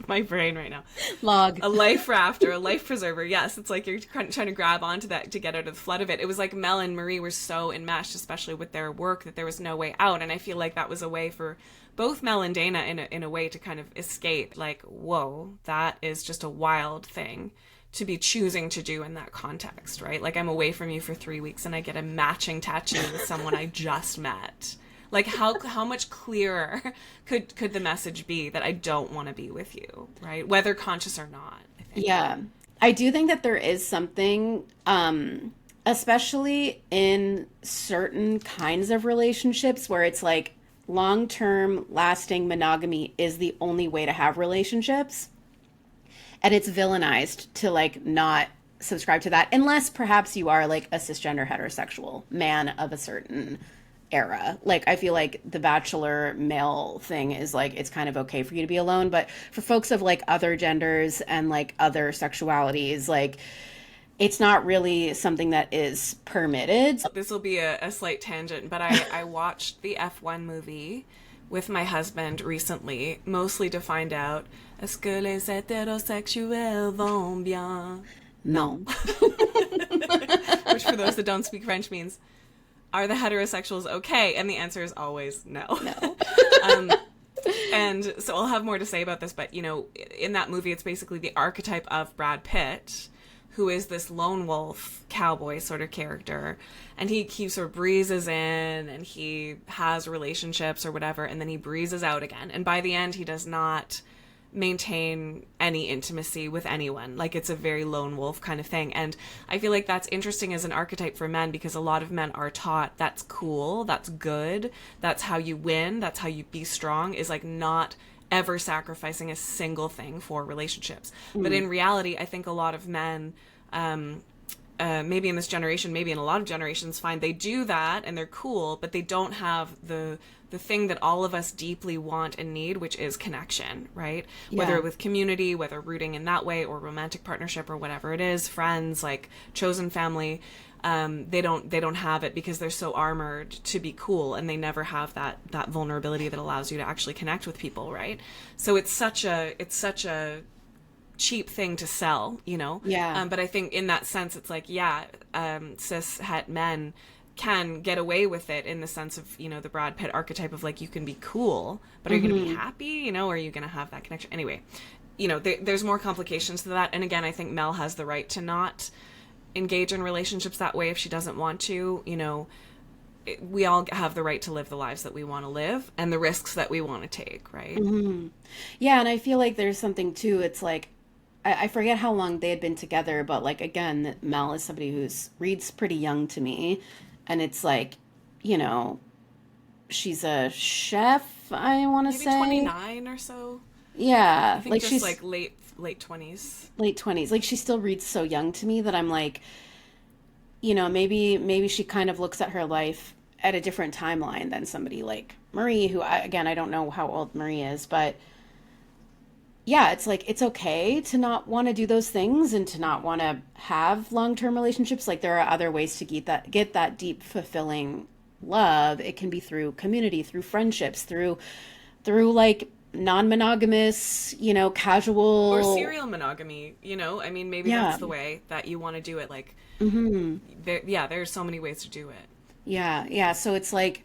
My brain right now. Log. A life raft or a life preserver. Yes, it's like you're trying to grab onto that to get out of the flood of it. It was like Mel and Marie were so enmeshed, especially with their work, that there was no way out. And I feel like that was a way for both Mel and Dayna in a way to kind of escape. Like, whoa, that is just a wild thing to be choosing to do in that context, right? Like, I'm away from you for 3 weeks and I get a matching tattoo with someone I just met. Like, how much clearer could the message be that I don't want to be with you, right? Whether conscious or not, I think. Yeah. I do think that there is something, especially in certain kinds of relationships where it's like long-term lasting monogamy is the only way to have relationships. And it's villainized to like not subscribe to that unless perhaps you are like a cisgender heterosexual man of a certain era. Like, I feel like the bachelor male thing is like, it's kind of okay for you to be alone, but for folks of like other genders and like other sexualities, like it's not really something that is permitted. This will be a slight tangent, but I watched the F1 movie with my husband recently, mostly to find out, est-ce que les hétérosexuels vont bien? No. Which for those that don't speak French means, are the heterosexuals okay? And the answer is always no. No. And so I'll have more to say about this, but, you know, in that movie, it's basically the archetype of Brad Pitt, who is this lone wolf cowboy sort of character. And he sort of breezes in and he has relationships or whatever, and then he breezes out again. And by the end, he does not maintain any intimacy with anyone. Like, it's a very lone wolf kind of thing. And I feel like that's interesting as an archetype for men, because a lot of men are taught that's cool, that's good, that's how you win, that's how you be strong, is like not ever sacrificing a single thing for relationships. But in reality, I think a lot of men, maybe in this generation, maybe in a lot of generations, find they do that and they're cool, but they don't have the thing that all of us deeply want and need, which is connection, right? Yeah. Whether with community, whether rooting in that way, or romantic partnership, or whatever it is, friends, like chosen family. They don't have it because they're so armored to be cool, and they never have that vulnerability that allows you to actually connect with people, right? So it's such a cheap thing to sell, you know? Yeah. But I think in that sense, it's like, cis het men can get away with it in the sense of, you know, the Brad Pitt archetype of like, you can be cool, but are you going to be happy? You know, are you going to have that connection? Anyway, you know, there's more complications to that. And again, I think Mel has the right to not engage in relationships that way if she doesn't want to. You know, we all have the right to live the lives that we want to live and the risks that we want to take, right? Yeah, and I feel like there's something too, it's like, I forget how long they had been together, but like, again, Mel is somebody who's reads pretty young to me, and it's like, you know, she's a chef, I want to say 29 or so. Yeah, I think like just she's like late 20s. Late 20s. Like, she still reads so young to me that I'm like, you know, maybe she kind of looks at her life at a different timeline than somebody like Marie, who, again, I don't know how old Marie is, but yeah, it's like, it's okay to not want to do those things and to not want to have long-term relationships. Like, there are other ways to get that deep, fulfilling love. It can be through community, through friendships, through like non-monogamous, you know, casual or serial monogamy, you know? I mean, maybe that's the way that you want to do it. Like, there's so many ways to do it. Yeah. So it's like,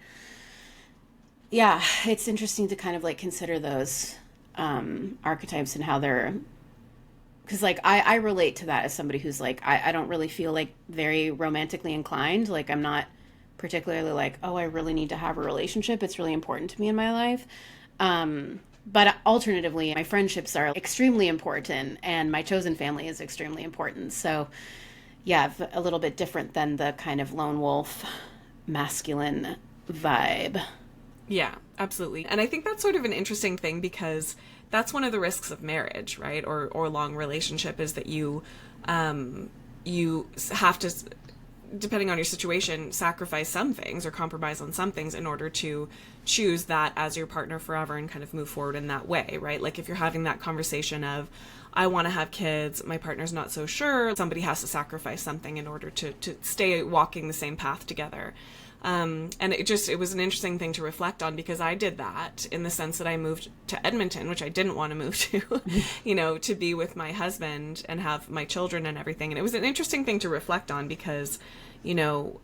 yeah, it's interesting to kind of like consider those archetypes and how they're, because like I relate to that as somebody who's like, I don't really feel like very romantically inclined. Like, I'm not particularly like, oh, I really need to have a relationship. It's really important to me in my life. But alternatively, my friendships are extremely important, and my chosen family is extremely important. So yeah, a little bit different than the kind of lone wolf masculine vibe. Yeah, absolutely. And I think that's sort of an interesting thing, because that's one of the risks of marriage, right? Or long relationship, is that you have to, depending on your situation, sacrifice some things or compromise on some things in order to choose that as your partner forever and kind of move forward in that way, right? Like, if you're having that conversation of, I want to have kids, my partner's not so sure, somebody has to sacrifice something in order to stay walking the same path together. And it was an interesting thing to reflect on, because I did that in the sense that I moved to Edmonton, which I didn't want to move to, you know, to be with my husband and have my children and everything. And it was an interesting thing to reflect on, because, you know,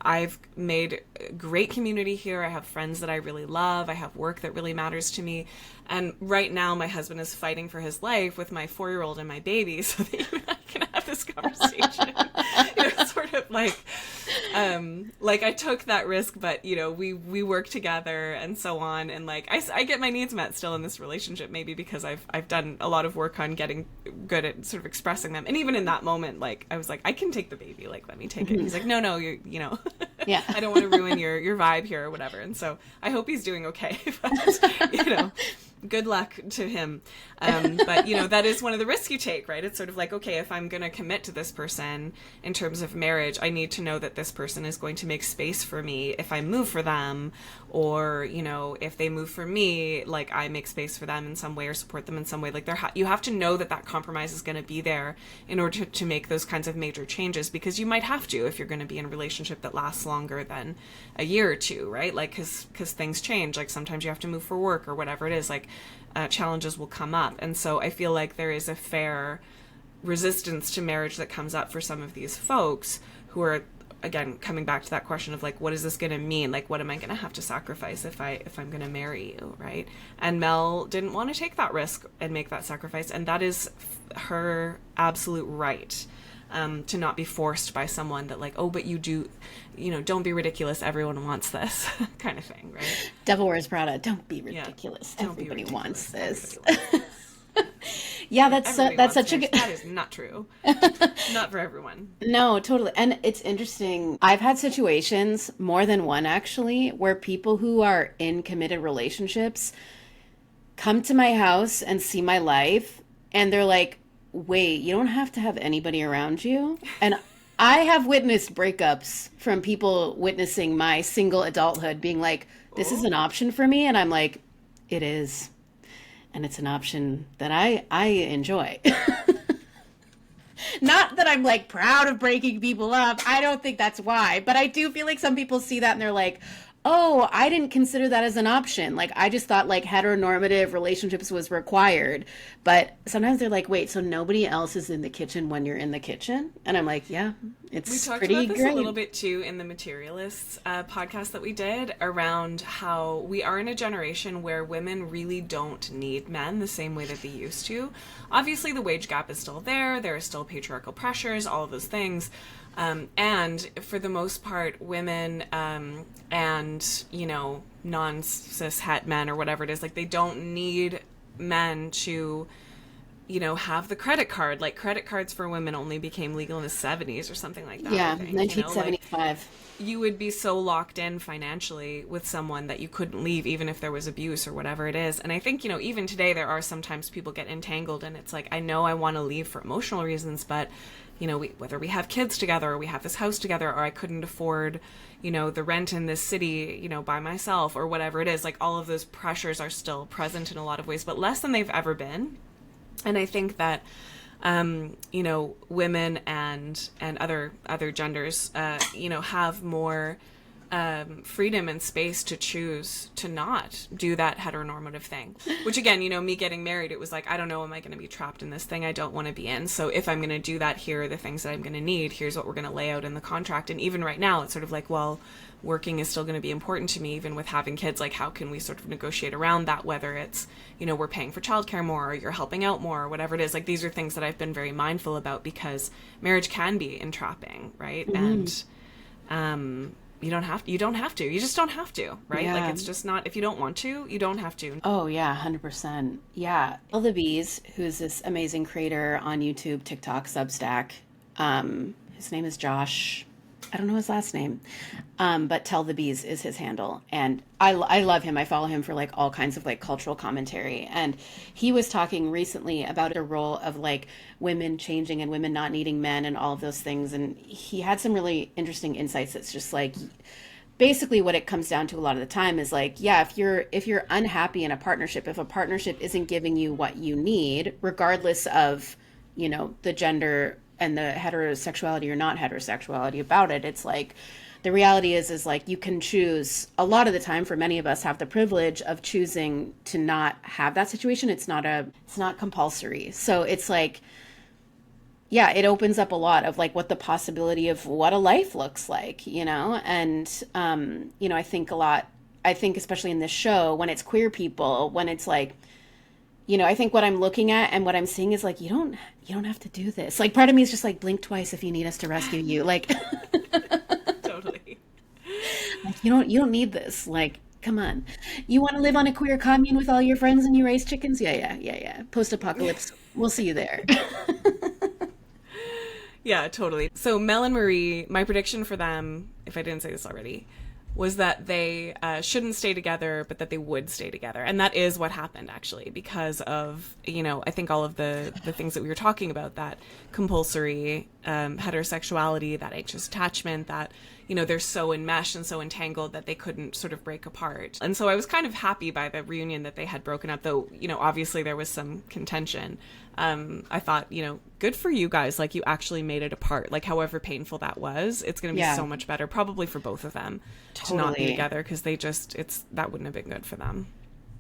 I've made great community here. I have friends that I really love. I have work that really matters to me. And right now my husband is fighting for his life with my 4-year-old and my baby, so that you and I can have this conversation. You know, sort of like I took that risk, but, you know, we work together and so on. And like, I get my needs met still in this relationship, maybe because I've done a lot of work on getting good at sort of expressing them. And even in that moment, like, I was like, I can take the baby, like, let me take it. He's like, no, you know, yeah, I don't want to ruin your vibe here or whatever. And so I hope he's doing okay, but, you know, good luck to him. But, you know, that is one of the risks you take, right? It's sort of like, okay, if I'm going to commit to this person in terms of marriage, I need to know that this person is going to make space for me if I move for them, or, you know, if they move for me, like, I make space for them in some way or support them in some way. Like, you have to know that compromise is going to be there in order to make those kinds of major changes, because you might have to if you're going to be in a relationship that lasts longer than a year or two, right? Like, because things change. Like, sometimes you have to move for work or whatever it is. Like, challenges will come up. And so I feel like there is a fair resistance to marriage that comes up for some of these folks who are, again, coming back to that question of like, what is this going to mean? Like, what am I going to have to sacrifice if I'm going to marry you, right? And Mel didn't want to take that risk and make that sacrifice, and that is her absolute right. To not be forced by someone that like, oh, but you do, you know, don't be ridiculous, everyone wants this kind of thing, right? Devil Wears Prada, don't be ridiculous. Yeah, Everybody wants this. Yeah, that's such a good... That is not true. Not for everyone. No, totally. And it's interesting. I've had situations, more than one actually, where people who are in committed relationships come to my house and see my life, and they're like, wait, you don't have to have anybody around you. And I have witnessed breakups from people witnessing my single adulthood being like, this is an option for me. And I'm like, it is. And it's an option that I enjoy. Not that I'm like proud of breaking people up. I don't think that's why. But I do feel like some people see that and they're like, oh, I didn't consider that as an option. Like, I just thought like heteronormative relationships was required. But sometimes they're like, wait, so nobody else is in the kitchen when you're in the kitchen? And I'm like, yeah, it's we talked pretty about this great. a little bit too in the Materialists podcast that we did around how we are in a generation where women really don't need men the same way that they used to. Obviously, the wage gap is still there. There are still patriarchal pressures, all of those things. And for the most part, women and, you know, non-cis het men or whatever it is, like, they don't need men to, you know, have the credit card. Like, credit cards for women only became legal in the 70s or something like that. Yeah, I think, 1975. You know? Like, you would be so locked in financially with someone that you couldn't leave even if there was abuse or whatever it is. And I think, you know, even today there are sometimes people get entangled and it's like, I know I want to leave for emotional reasons, but, you know, whether we have kids together or we have this house together or I couldn't afford, you know, the rent in this city, you know, by myself or whatever it is, like all of those pressures are still present in a lot of ways, but less than they've ever been. And I think that you know, women and other genders, you know, have more freedom and space to choose to not do that heteronormative thing. Which again, you know, me getting married, it was like, I don't know, am I going to be trapped in this thing I don't want to be in? So if I'm going to do that, here are the things that I'm going to need. Here's what we're going to lay out in the contract. And even right now, it's sort of like, well, working is still going to be important to me, even with having kids. Like, how can we sort of negotiate around that? Whether it's, you know, we're paying for childcare more, or you're helping out more, or whatever it is. Like, these are things that I've been very mindful about because marriage can be entrapping, right? Mm-hmm. And you don't have to. You just don't have to, right? Yeah. Like, it's just not. If you don't want to, you don't have to. Oh yeah, 100%. Yeah, Tell the Bees, who's this amazing creator on YouTube, TikTok, Substack. His name is Josh. I don't know his last name, but Tell the Bees is his handle. And I love him. I follow him for like all kinds of like cultural commentary. And he was talking recently about the role of like women changing and women not needing men and all of those things. And he had some really interesting insights. It's just like, basically what it comes down to a lot of the time is like, yeah, if you're unhappy in a partnership, if a partnership isn't giving you what you need, regardless of, you know, the gender and the heterosexuality or not heterosexuality about it, it's like the reality is like you can choose. A lot of the time, for many of us, have the privilege of choosing to not have that situation. It's not compulsory. So it's like, yeah, it opens up a lot of like what the possibility of what a life looks like, you know. And you know, I think especially in this show, when it's queer people, when it's like, you know, I think what I'm looking at and what I'm seeing is like, you don't have to do this. Like, part of me is just like, blink twice if you need us to rescue you. Like, totally. Like, you don't need this. Like, come on. You want to live on a queer commune with all your friends and you raise chickens? Yeah. Post-apocalypse. We'll see you there. Yeah, totally. So Mel and Marie, my prediction for them, if I didn't say this already, was that they shouldn't stay together, but that they would stay together. And that is what happened, actually, because of, you know, I think all of the things that we were talking about, that compulsory heterosexuality, that anxious attachment, that, you know, they're so enmeshed and so entangled that they couldn't sort of break apart. And so I was kind of happy by the reunion that they had broken up, though, you know, obviously there was some contention. I thought, you know, good for you guys. Like, you actually made it apart. Like, however painful that was, it's going to be so much better, probably for both of them, to not be together, because that wouldn't have been good for them.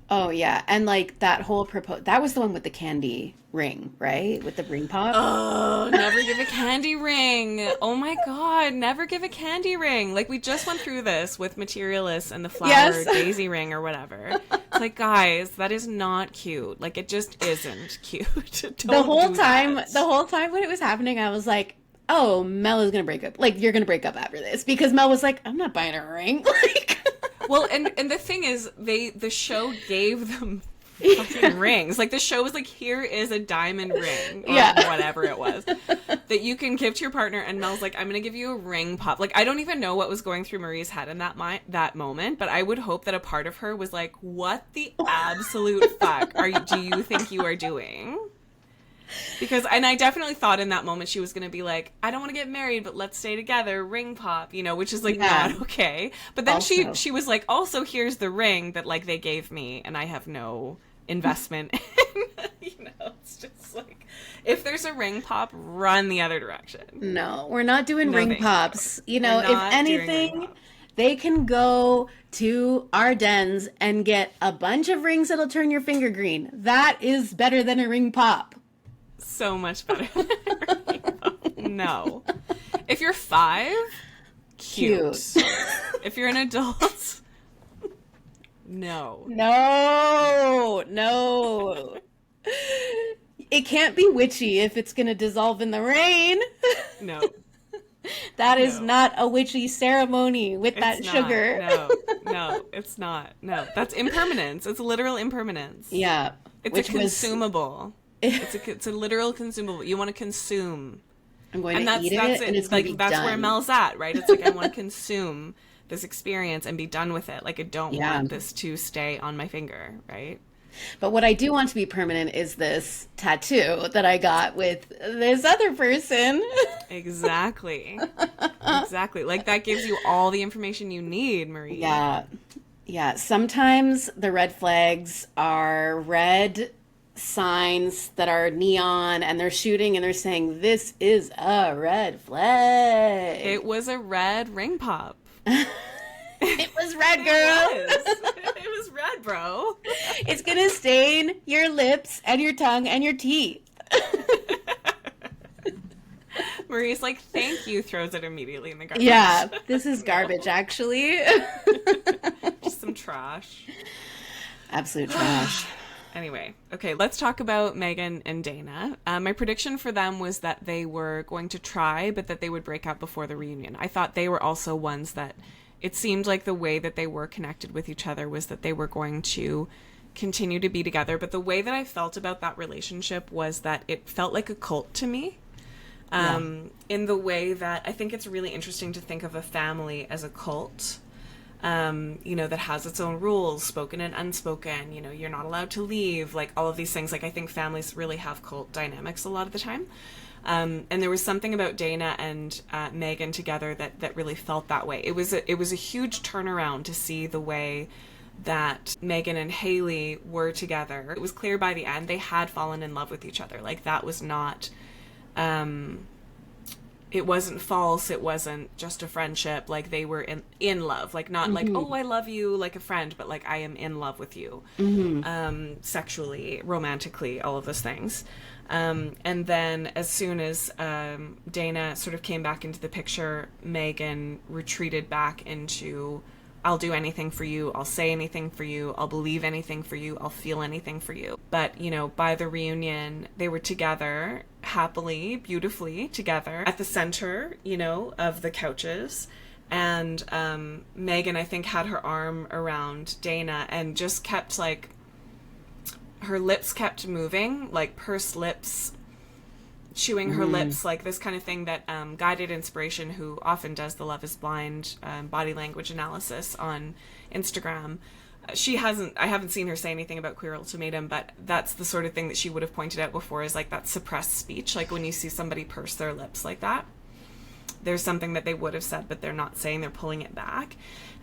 Oh yeah, and like that whole that was the one with the candy ring, right? With the ring pop. Oh, never give a candy ring. Oh my God, never give a candy ring. Like, we just went through this with Materialists and the flower daisy ring or whatever. It's like, guys, that is not cute. Like, it just isn't cute. The whole time when it was happening, I was like, oh, Mel is gonna break up. Like, you're gonna break up after this, because Mel was like, I'm not buying her a ring. Like, well, and the thing is, the show gave them fucking rings. Like, the show was like, here is a diamond ring, or whatever it was, that you can give to your partner, and Mel's like, I'm gonna give you a ring pop. Like, I don't even know what was going through Marie's head in that moment, but I would hope that a part of her was like, what the absolute fuck do you think you are doing? Because, and I definitely thought in that moment she was going to be like, I don't want to get married, but let's stay together, ring pop, you know, which is like not okay. But then also, she was like, also, here's the ring that like they gave me and I have no investment in, you know, it's just like, if there's a ring pop, run the other direction. No, we're not doing ring pops. You know, if anything, they can go to our dens and get a bunch of rings that'll turn your finger green. That is better than a ring pop. So much better than a ring pop. No. If you're 5, cute. If you're an adult, no. No. It can't be witchy if it's going to dissolve in the rain. No. That is not a witchy ceremony with that sugar. No, it's not. No, that's impermanence. It's literal impermanence. Yeah. It's a consumable. It's a literal consumable. You want to consume. I'm going to eat it, and it's like that's where Mel's at, right? It's like, I want to consume this experience and be done with it. Like, I don't want this to stay on my finger, right? But what I do want to be permanent is this tattoo that I got with this other person. Exactly. Like, that gives you all the information you need, Marie. Yeah. Sometimes the red flags are red signs that are neon, and they're shooting and they're saying, this is a red flag. It was a red ring pop. It was red, girl. It was red, bro. It's gonna stain your lips and your tongue and your teeth. Marie's like, thank you, throws it immediately in the garbage. Yeah, this is garbage, actually. Just some trash. Absolute trash. Anyway, okay, let's talk about Magan and Dayna. My prediction for them was that they were going to try, but that they would break up before the reunion. I thought they were also ones that it seemed like the way that they were connected with each other was that they were going to continue to be together. But the way that I felt about that relationship was that it felt like a cult to me. In the way that I think it's really interesting to think of a family as a cult. You know, that has its own rules, spoken and unspoken, you know, you're not allowed to leave, like all of these things. Like, I think families really have cult dynamics a lot of the time. And there was something about Dayna and Magan together that really felt that way. It was a huge turnaround to see the way that Magan and Haley were together. It was clear by the end they had fallen in love with each other. Like, that was not... it wasn't false. It wasn't just a friendship. Like, they were in love. Like, not like, oh, I love you like a friend, but like, I am in love with you. Sexually, romantically, all of those things. And then as soon as Dayna sort of came back into the picture, Magan retreated back into, I'll do anything for you. I'll say anything for you. I'll believe anything for you. I'll feel anything for you. But, you know, by the reunion, they were together, happily, beautifully together at the center, you know, of the couches. And Magan, I think, had her arm around Dayna and just kept, like, her lips kept moving, like pursed lips, chewing her lips, like this kind of thing that Guided Inspiration, who often does the Love is Blind body language analysis on Instagram, I haven't seen her say anything about Queer Ultimatum, but that's the sort of thing that she would have pointed out before, is like that suppressed speech. Like, when you see somebody purse their lips like that, there's something that they would have said, but they're not saying, they're pulling it back.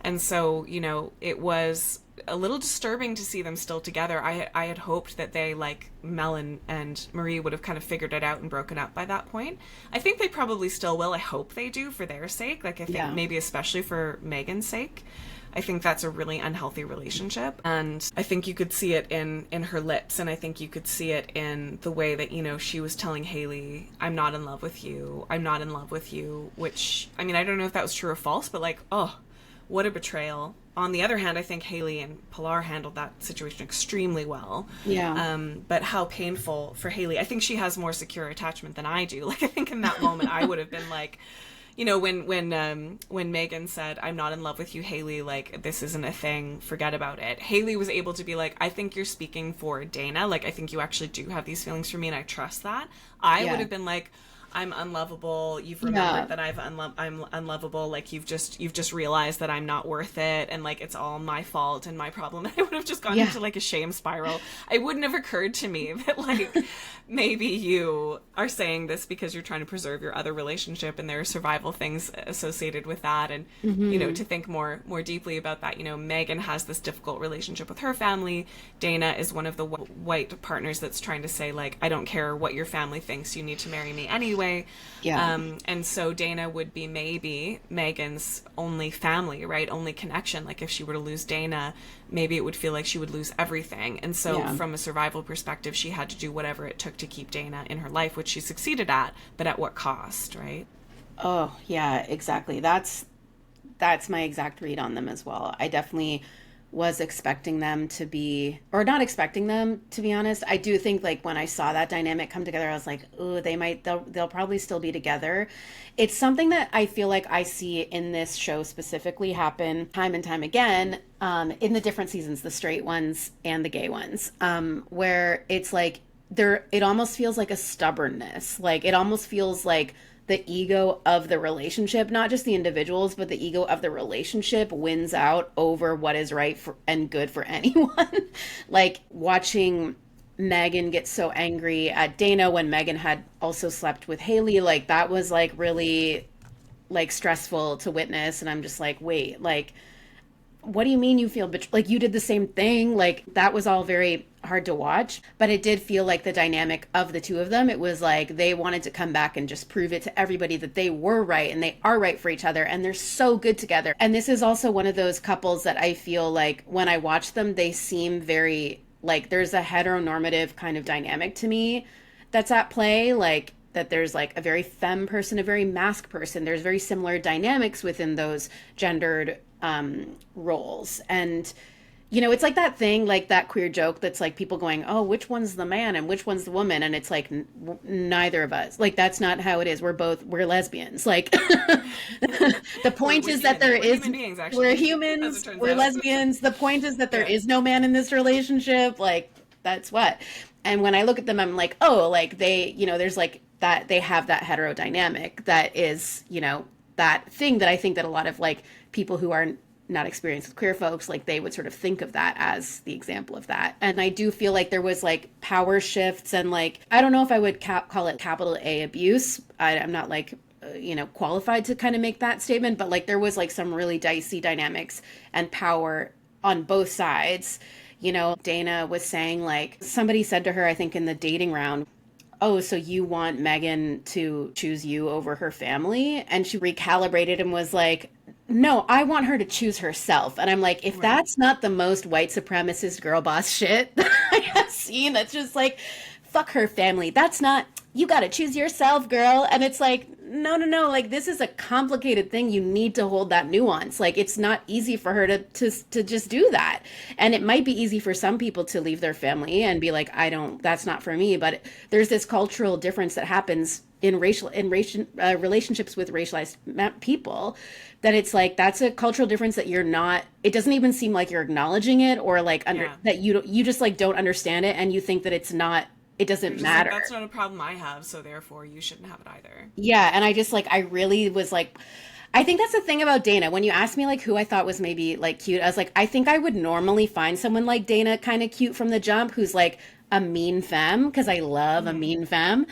And so, you know, it was a little disturbing to see them still together. I had hoped that they, like Mel and Marie, would have kind of figured it out and broken up by that point. I think they probably still will. I hope they do, for their sake. Like, I think maybe especially for Megan's sake. I think that's a really unhealthy relationship. And I think you could see it in her lips. And I think you could see it in the way that, you know, she was telling Haley, I'm not in love with you. I'm not in love with you. Which, I mean, I don't know if that was true or false, but like, oh, what a betrayal. On the other hand, I think Haley and Pilar handled that situation extremely well. Yeah. But how painful for Haley. I think she has more secure attachment than I do. Like, I think in that moment I would have been like, you know, when Magan said, "I'm not in love with you, Haley, like this isn't a thing, forget about it," Haley was able to be like, "I think you're speaking for Dayna, like I think you actually do have these feelings for me and I trust that." I would Yeah. have been like, "I'm unlovable. You've Yeah. remembered that I'm unlovable. Like you've just realized that I'm not worth it, and like it's all my fault and my problem." And I would have just gone Yeah. into like a shame spiral. It wouldn't have occurred to me that like maybe you are saying this because you're trying to preserve your other relationship, and there are survival things associated with that, and you know, Hmm. to think more deeply about that. You know, Magan has this difficult relationship with her family. Dayna is one of the white partners that's trying to say like, I don't care what your family thinks, you need to marry me anyway. Yeah. And so Dayna would be maybe Megan's only family, right? Only connection. Like if she were to lose Dayna, maybe it would feel like she would lose everything. And so Yeah. from a survival perspective, she had to do whatever it took to keep Dayna in her life, which she succeeded at, but at what cost, right? Oh, yeah, exactly. That's my exact read on them as well. I definitely was expecting them to be, or not expecting them to be honest. I do think like when I saw that dynamic come together, I was like, oh, they'll probably still be together. It's something that I feel like I see in this show specifically happen time and time again, in the different seasons, the straight ones and the gay ones, where it's like there, it almost feels like a stubbornness. Like it almost feels like the ego of the relationship, not just the individuals, but the ego of the relationship wins out over what is right for, and good for anyone. Like watching Magan get so angry at Dayna when Magan had also slept with Haley, like that was like really like stressful to witness. And I'm just like, wait, like what do you mean you feel like you did the same thing? Like that was all very hard to watch, but it did feel like the dynamic of the two of them, it was like they wanted to come back and just prove it to everybody that they were right and they are right for each other and they're so good together. And this is also one of those couples that I feel like when I watch them, they seem very like there's a heteronormative kind of dynamic to me that's at play, like that there's like a very femme person, a very masc person. There's very similar dynamics within those gendered roles. And, you know, it's like that thing, like that queer joke that's like people going, oh, which one's the man and which one's the woman? And it's like, neither of us. Like, that's not how it is. We're lesbians. Like, the point We're is that human. there We're is, human beings, we're actually, as it humans, turns we're out. lesbians. The point is that there Yeah. is no man in this relationship. Like, that's what. And when I look at them, I'm like, oh, like they, you know, there's like that, they have that hetero dynamic that is, you know, that thing that I think that a lot of like people who are not experienced with queer folks, like they would sort of think of that as the example of that. And I do feel like there was like power shifts and like, I don't know if I would call it capital A abuse. I'm not like, you know, qualified to kind of make that statement, but like there was like some really dicey dynamics and power on both sides. You know, Dayna was saying like somebody said to her, I think in the dating round, oh, so you want Magan to choose you over her family? And she recalibrated and was like, no, I want her to choose herself. And I'm like, if Right. that's not the most white supremacist girl boss shit that I have seen, that's just like, fuck her family. That's not, you got to choose yourself, girl. And it's like, no, no, no. Like, this is a complicated thing. You need to hold that nuance. Like, it's not easy for her to just do that. And it might be easy for some people to leave their family and be like, I don't, that's not for me. But there's this cultural difference that happens relationships with racialized people, that it's like that's a cultural difference that you're not, it doesn't even seem like you're acknowledging it, or like under Yeah. that you just like don't understand it and you think that it's not, it You're doesn't just like, matter. that's not a problem I have, so therefore you shouldn't have it either. Yeah, and I just like I really was like, I think that's the thing about Dayna. When you asked me like who I thought was maybe like cute, I was like, I think I would normally find someone like Dayna kind of cute from the jump, who's like a mean femme, because I love a Hmm. mean femme.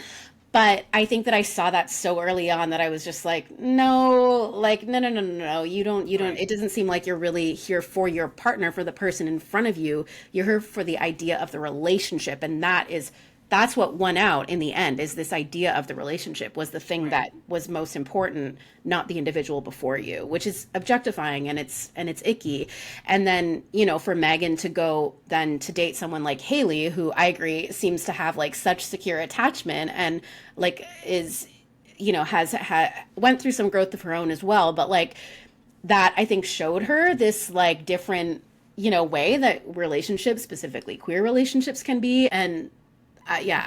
But I think that I saw that so early on that I was just like, no, like no, no, no, no, no. You don't. Right. It doesn't seem like you're really here for your partner, for the person in front of you. You're here for the idea of the relationship, and that's what won out in the end, is this idea of the relationship was the thing Right. that was most important, not the individual before you, which is objectifying, and it's icky. And then, you know, for Magan to go then to date someone like Haley, who I agree seems to have like such secure attachment and like is, you know, went through some growth of her own as well, but like that I think showed her this like different, you know, way that relationships, specifically queer relationships, can be. And yeah,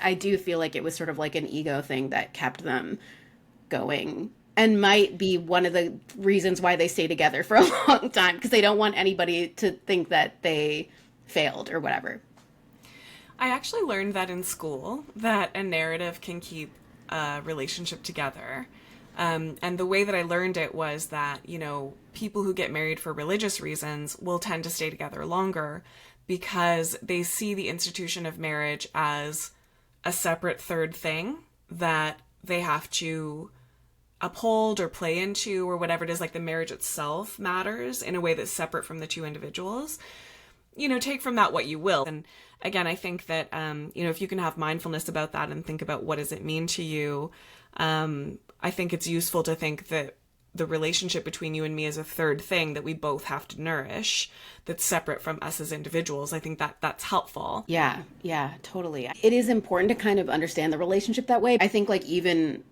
I do feel like it was sort of like an ego thing that kept them going And might be one of the reasons why they stay together for a long time, because they don't want anybody to think that they failed or whatever. I actually learned that in school, that a narrative can keep a relationship together. And the way that I learned it was that, people who get married for religious reasons will tend to stay together longer because they see the institution of marriage as a separate third thing that they have to uphold or play into, or whatever it is. Like, the marriage itself matters in a way that's separate from the two individuals. Take from that what you will. And again, I think that, if you can have mindfulness about that and think about what does it mean to you, I think it's useful to think that the relationship between you and me is a third thing that we both have to nourish, that's separate from us as individuals. I think that that's helpful. Yeah, yeah, totally. It is important to kind of understand the relationship that way. I think, like, even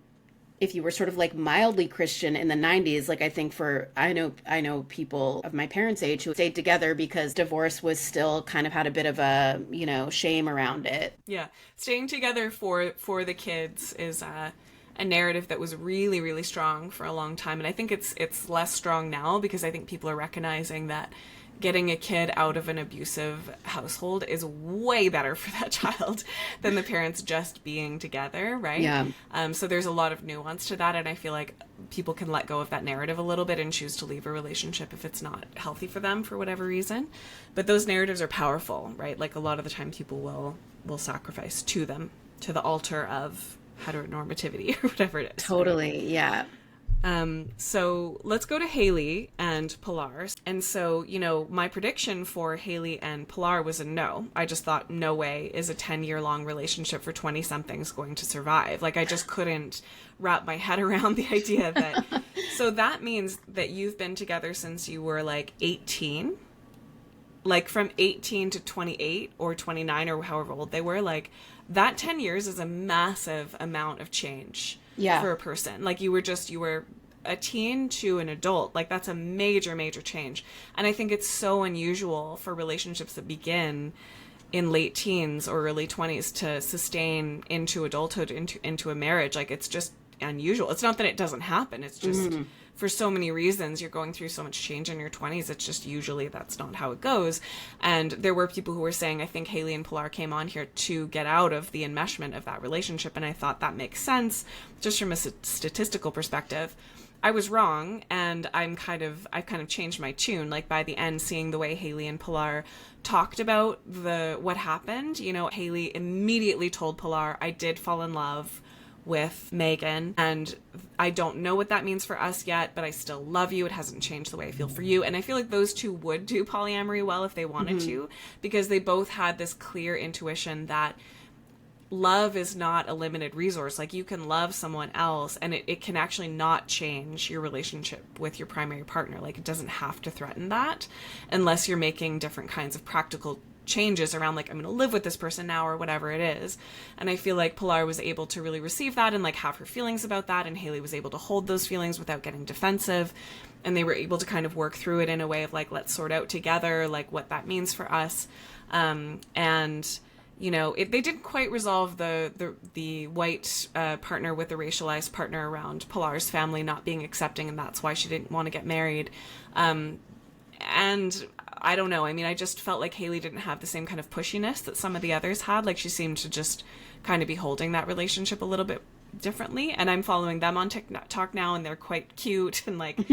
if you were sort of like mildly Christian in the 90s, like, I think I know people of my parents' age who stayed together because divorce was still kind of had a bit of a, shame around it. Yeah. Staying together for the kids is a narrative that was really, really strong for a long time. And I think it's less strong now, because I think people are recognizing that getting a kid out of an abusive household is way better for that child than the parents just being together, right? Yeah. So there's a lot of nuance to that, and I feel like people can let go of that narrative a little bit and choose to leave a relationship if it's not healthy for them for whatever reason. But those narratives are powerful, right? Like, a lot of the time people will sacrifice to them, to the altar of heteronormativity or whatever it is. Totally, yeah. So let's go to Haley and Pilar. And so, my prediction for Haley and Pilar was a no. I just thought, no way is a 10-year-long relationship for 20-somethings going to survive. Like, I just couldn't wrap my head around the idea that... So that means that you've been together since you were, like, 18. Like, from 18 to 28 or 29 or however old they were, like, that 10 years is a massive amount of change. Yeah. For a person. Like, you were a teen to an adult. Like, that's a major, major change. And I think it's so unusual for relationships that begin in late teens or early 20s to sustain into adulthood, into a marriage. Like, it's just unusual. It's not that it doesn't happen. It's just for so many reasons, you're going through so much change in your 20s. It's just usually that's not how it goes. And there were people who were saying, I think Haley and Pilar came on here to get out of the enmeshment of that relationship. And I thought that makes sense just from a statistical perspective. I was wrong, and I've kind of changed my tune. Like, by the end, seeing the way Haley and Pilar talked about what happened, Haley immediately told Pilar, I did fall in love with Magan, and I don't know what that means for us yet, but I still love you. It hasn't changed the way I feel for you. And I feel like those two would do polyamory well if they wanted to, because they both had this clear intuition that love is not a limited resource. Like, you can love someone else and it can actually not change your relationship with your primary partner. Like, it doesn't have to threaten that unless you're making different kinds of practical changes around, like, I'm going to live with this person now or whatever it is. And I feel like Pilar was able to really receive that and, like, have her feelings about that, and Haley was able to hold those feelings without getting defensive, and they were able to kind of work through it in a way of, like, let's sort out together, like, what that means for us. They didn't quite resolve the white partner with the racialized partner around Pilar's family not being accepting, and that's why she didn't want to get married. And I don't know. I mean, I just felt like Haley didn't have the same kind of pushiness that some of the others had. Like, she seemed to just kind of be holding that relationship a little bit differently. And I'm following them on TikTok now, and they're quite cute. And, like,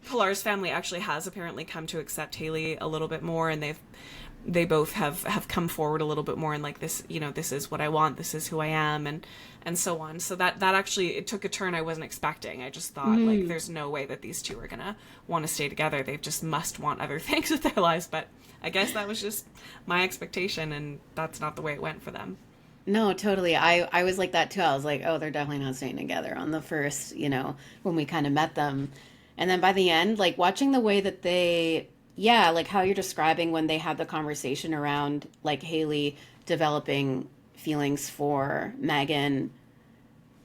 Pilar's family actually has apparently come to accept Haley a little bit more, and they both have come forward a little bit more, and, like, this, this is what I want, this is who I am, and so on. So that actually, it took a turn I wasn't expecting. I just thought, like, there's no way that these two are gonna want to stay together. They just must want other things with their lives. But I guess that was just my expectation, and that's not the way it went for them. No, totally. I was like that too. I was like, oh, they're definitely not staying together on the first, when we kind of met them. And then by the end, like, watching the way that yeah, like how you're describing when they had the conversation around, like, Haley developing feelings for Magan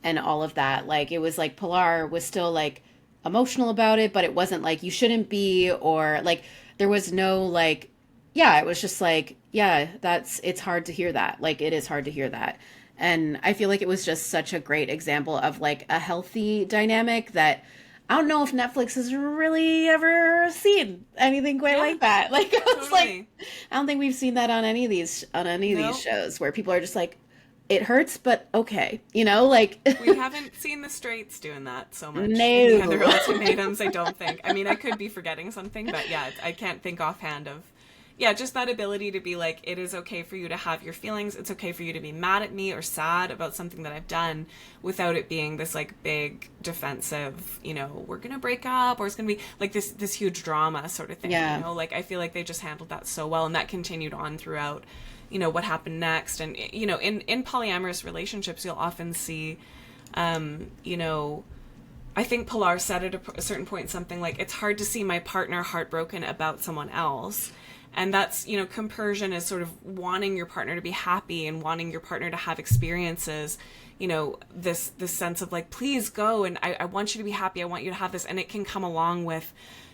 and all of that. Like, it was like Pilar was still, like, emotional about it, but it wasn't like, you shouldn't be, or, like, there was no, like, yeah, it was just like, yeah, it's hard to hear that. Like, it is hard to hear that. And I feel like it was just such a great example of like a healthy dynamic that I don't know if Netflix has really ever seen anything quite like that. Like it's like I don't think we've seen that on any of these shows where people are just like, it hurts, but okay, you know, like we haven't seen the straights doing that so much. No. In the other ultimatums, I don't think. I mean, I could be forgetting something, but yeah, I can't think offhand of. Yeah, just that ability to be like, it is okay for you to have your feelings. It's okay for you to be mad at me or sad about something that I've done without it being this like big defensive, you know, we're going to break up, or it's going to be like this huge drama sort of thing. Yeah. You know, like I feel like they just handled that so well, and that continued on throughout, you know, what happened next. And, you know, in polyamorous relationships, you'll often see, you know, I think Pilar said at a certain point something like, it's hard to see my partner heartbroken about someone else. And that's, you know, compersion is sort of wanting your partner to be happy and wanting your partner to have experiences, you know, this sense of like, please go, and I want you to be happy. I want you to have this. And it can come along with,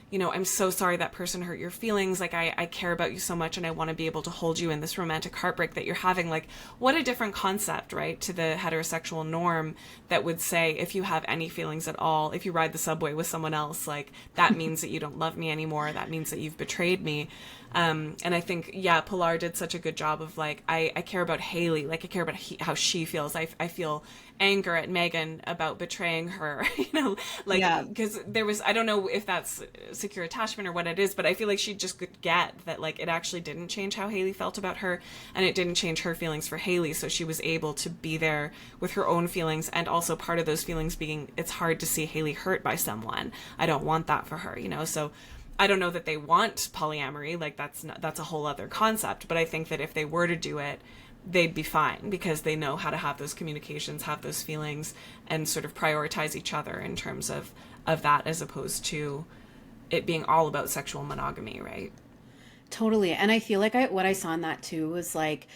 you know, I'm so sorry that person hurt your feelings. Like, I care about you so much, and I want to be able to hold you in this romantic heartbreak that you're having. Like, what a different concept, right, to the heterosexual norm that would say, if you have any feelings at all, if you ride the subway with someone else, like, that means that you don't love me anymore. That means that you've betrayed me. And I think, yeah, Pilar did such a good job of like, I care about Haley. Like, I care about how she feels. I feel anger at Magan about betraying her, you know, like, because there was, I don't know if that's secure attachment or what it is, but I feel like she just could get that, like, it actually didn't change how Haley felt about her, and it didn't change her feelings for Haley. So she was able to be there with her own feelings, and also part of those feelings being, it's hard to see Haley hurt by someone. I don't want that for her, you know? So I don't know that they want polyamory, like that's a whole other concept, but I think that if they were to do it, they'd be fine because they know how to have those communications, have those feelings, and sort of prioritize each other in terms of that, as opposed to it being all about sexual monogamy, right? Totally. And I feel like what I saw in that too was like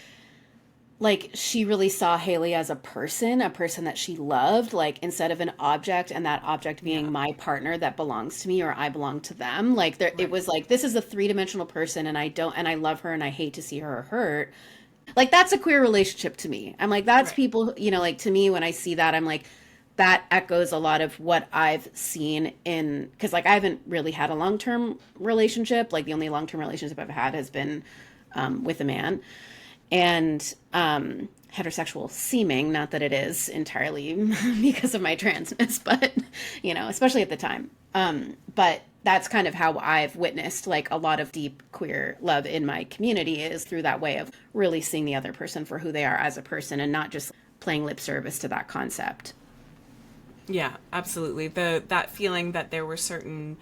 she really saw Haley as a person that she loved, like instead of an object, and that object being my partner that belongs to me or I belong to them. Like there, it was like, this is a three-dimensional person, and I love her, and I hate to see her hurt. Like, that's a queer relationship to me. I'm like, that's people, you know, like, to me, when I see that, I'm like, that echoes a lot of what I've seen in, because like I haven't really had a long-term relationship. Like, the only long-term relationship I've had has been with a man. And heterosexual seeming, not that it is entirely because of my transness, but, you know, especially at the time. But that's kind of how I've witnessed like a lot of deep queer love in my community, is through that way of really seeing the other person for who they are as a person, and not just playing lip service to that concept. Yeah, absolutely. That feeling that there were certain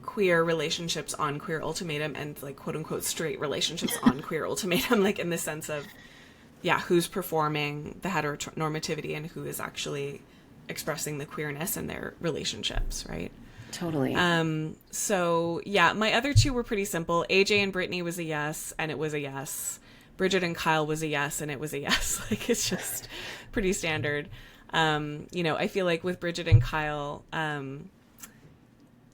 queer relationships on Queer Ultimatum and like quote unquote straight relationships on Queer Ultimatum, like in the sense of, yeah, who's performing the heteronormativity and who is actually expressing the queerness in their relationships, right? Totally. So yeah, my other two were pretty simple. AJ and Brittney was a yes, and it was a yes. Bridget and Kyle was a yes, and it was a yes. Like, it's just pretty standard. You know, I feel like with Bridget and Kyle,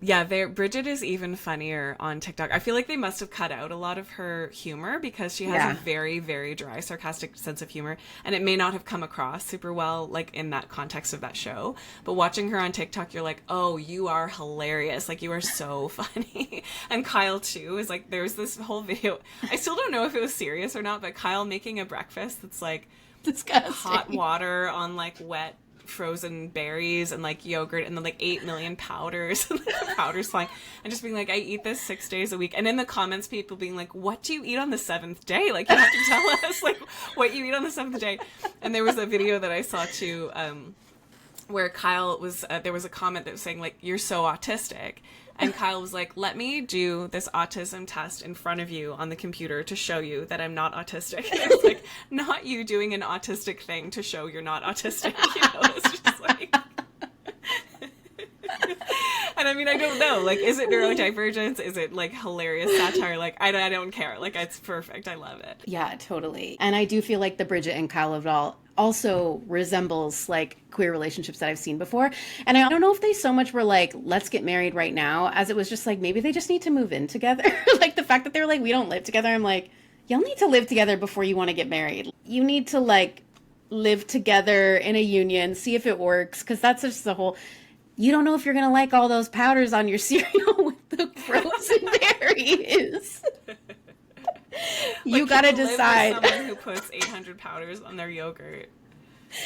yeah, Bridget is even funnier on TikTok. I feel like they must have cut out a lot of her humor because she has a very, very dry, sarcastic sense of humor. And it may not have come across super well, like, in that context of that show. But watching her on TikTok, you're like, oh, you are hilarious. Like, you are so funny. And Kyle, too, is like, there's this whole video. I still don't know if it was serious or not, but Kyle making a breakfast that's, like, disgusting hot water on, like, wet frozen berries and like yogurt, and then like 8 million powders and like, the powders flying, and just being like, I eat this 6 days a week. And in the comments, people being like, what do you eat on the 7th day? Like, you have to tell us like what you eat on the 7th day. And there was a video that I saw too, where Kyle was there was a comment that was saying like, you're so autistic. And Kyle was like, let me do this autism test in front of you on the computer to show you that I'm not autistic. It's like, not you doing an autistic thing to show you're not autistic. You know, it's just like... And I mean, I don't know. Like, is it neurodivergence? Is it like hilarious satire? Like, I don't care. Like, it's perfect. I love it. Yeah, totally. And I do feel like the Bridget and Kyle of it all also resembles like queer relationships that I've seen before. And I don't know if they so much were like, let's get married right now, as it was just like, maybe they just need to move in together. Like, the fact that they were like, we don't live together. I'm like, y'all need to live together before you want to get married. You need to like live together in a union, see if it works, because that's just the whole. You don't know if you're gonna like all those powders on your cereal with the frozen berries. You Like, gotta can live with decide. someone who puts 800 powders on their yogurt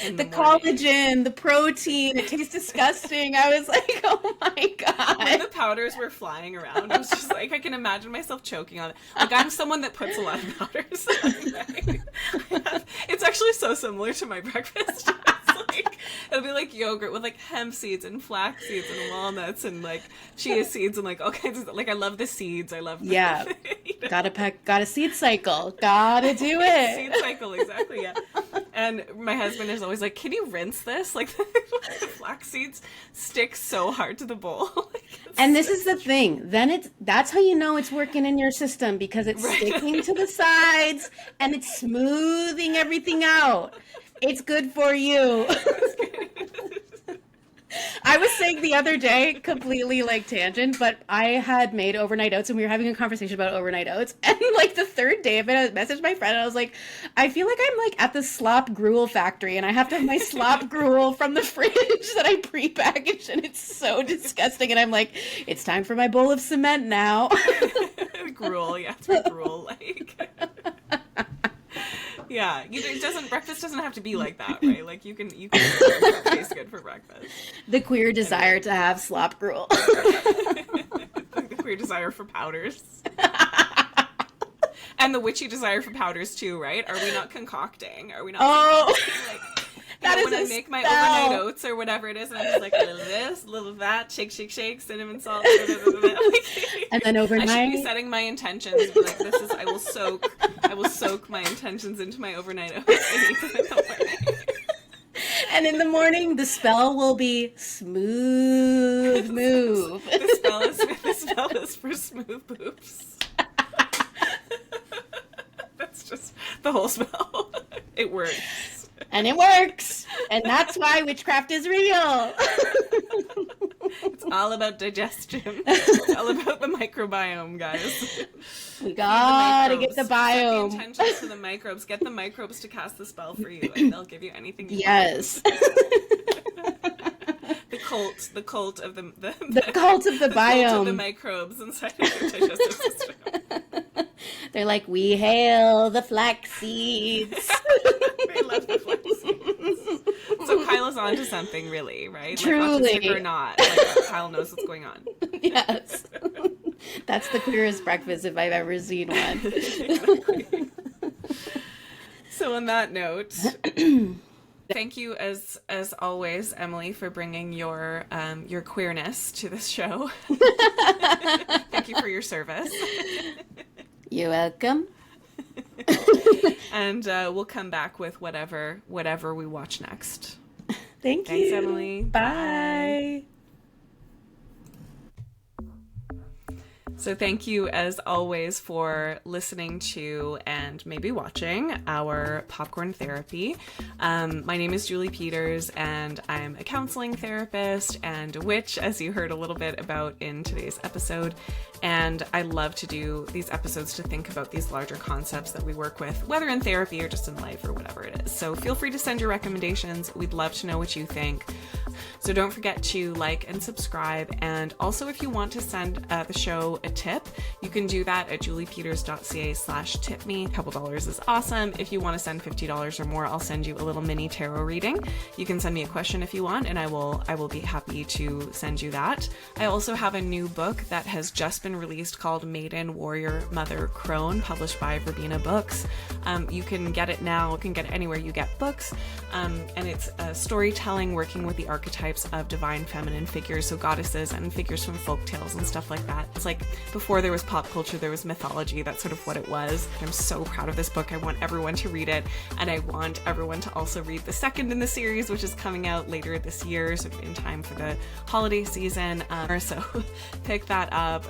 in The the morning. collagen, the protein, it tastes disgusting. I was like, oh my When god. the powders were flying around, I was just like, I can imagine myself choking on it. Like, I'm someone that puts a lot of powders. It's actually so similar to my breakfast. It's like, it'll be like yogurt with like hemp seeds and flax seeds and walnuts and like chia seeds and like all kinds of, like, I love the seeds. I love the, Yeah. you know, Gotta seed cycle. Gotta do it. seed cycle, exactly, yeah. And my husband is always like, can you rinse this? Like, the flax seeds stick so hard to the bowl. Like, And this is the thing. Then that's how you know it's working in your system, because it's sticking to the sides and it's smoothing everything out. It's good for you. I was saying the other day, completely like tangent, but I had made overnight oats and we were having a conversation about overnight oats. And like the third day of it, I messaged my friend and I was like, I feel like I'm like at the slop gruel factory and I have to have my slop gruel from the fridge that I prepackaged and it's so disgusting. And I'm like, it's time for my bowl of cement now. gruel, yeah, it's my gruel, like. Yeah, breakfast doesn't have to be like that, right? Like, you can taste good for breakfast. The queer desire to have slop gruel. The queer desire for powders. And the witchy desire for powders too, right? Are we not concocting? Are we not like, that is when I a make my spell. overnight oats or whatever it is, and I'm just like a little this, a little that, shake, shake, shake, cinnamon salt, blah, blah, blah, blah, like, And then overnight, I should be setting my intentions. But like, this is, I will soak my intentions into my overnight oats and eat them in the morning. and in the morning, the spell will be smooth move. The spell is for smooth boobs. That's just the whole spell. It works. And it works. And that's why witchcraft is real. It's all about digestion. It's all about the microbiome, guys. We gotta get the Set the biome. intentions for the microbes. Get the microbes to cast the spell for you, and they'll give you anything you Yes. want. The cult of the cult of the biome. cult of the microbes inside of your digestive system. They're like, we hail the flax seeds. They love the flax seeds. So Kyle is onto something, really, right? Truly. Like, autistic or not, like, Kyle knows what's going on. Yes. That's the queerest breakfast if I've ever seen one. Exactly. So on that note, thank you as always, Emily, for bringing your queerness to this show. Thank you for your service. You're welcome. And we'll come back with whatever we watch next. Thanks, Thanks, Emily. Bye. So thank you, as always, for listening to and maybe watching our Popcorn Therapy. My name is Julie Peters, and I'm a counseling therapist and a witch, as you heard a little bit about in today's episode. And I love to do these episodes to think about these larger concepts that we work with, whether in therapy or just in life or whatever it is. So feel free to send your recommendations. We'd love to know what you think. So don't forget to like and subscribe. And also, if you want to send the show a tip, you can do that at juliepeters.ca/tipme. A couple dollars is awesome. If you want to send $50 or more, I'll send you a little mini tarot reading. You can send me a question if you want, and I will be happy to send you that. I also have a new book that has just been released called Maiden, Warrior, Mother, Crone, published by Verbena Books. You can get it now. You can get it anywhere you get books. And it's storytelling, working with the archetypes of divine feminine figures, so goddesses and figures from folk tales and stuff like that. It's like before there was pop culture, there was mythology. That's sort of what it was. I'm so proud of this book. I want everyone to read it, and I want everyone to also read the second in the series, which is coming out later this year, so in time for the holiday season. So pick that up,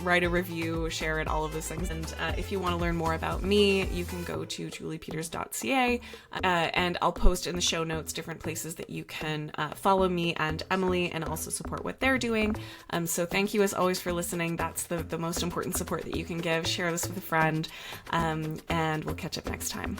write a review, share it, all of those things. And if you want to learn more about me, you can go to juliepeters.ca, and I'll post in the show notes different places that you can follow me and Emily and also support what they're doing. So thank you as always for listening. That's the most important support that you can give. Share this with a friend, and we'll catch up next time.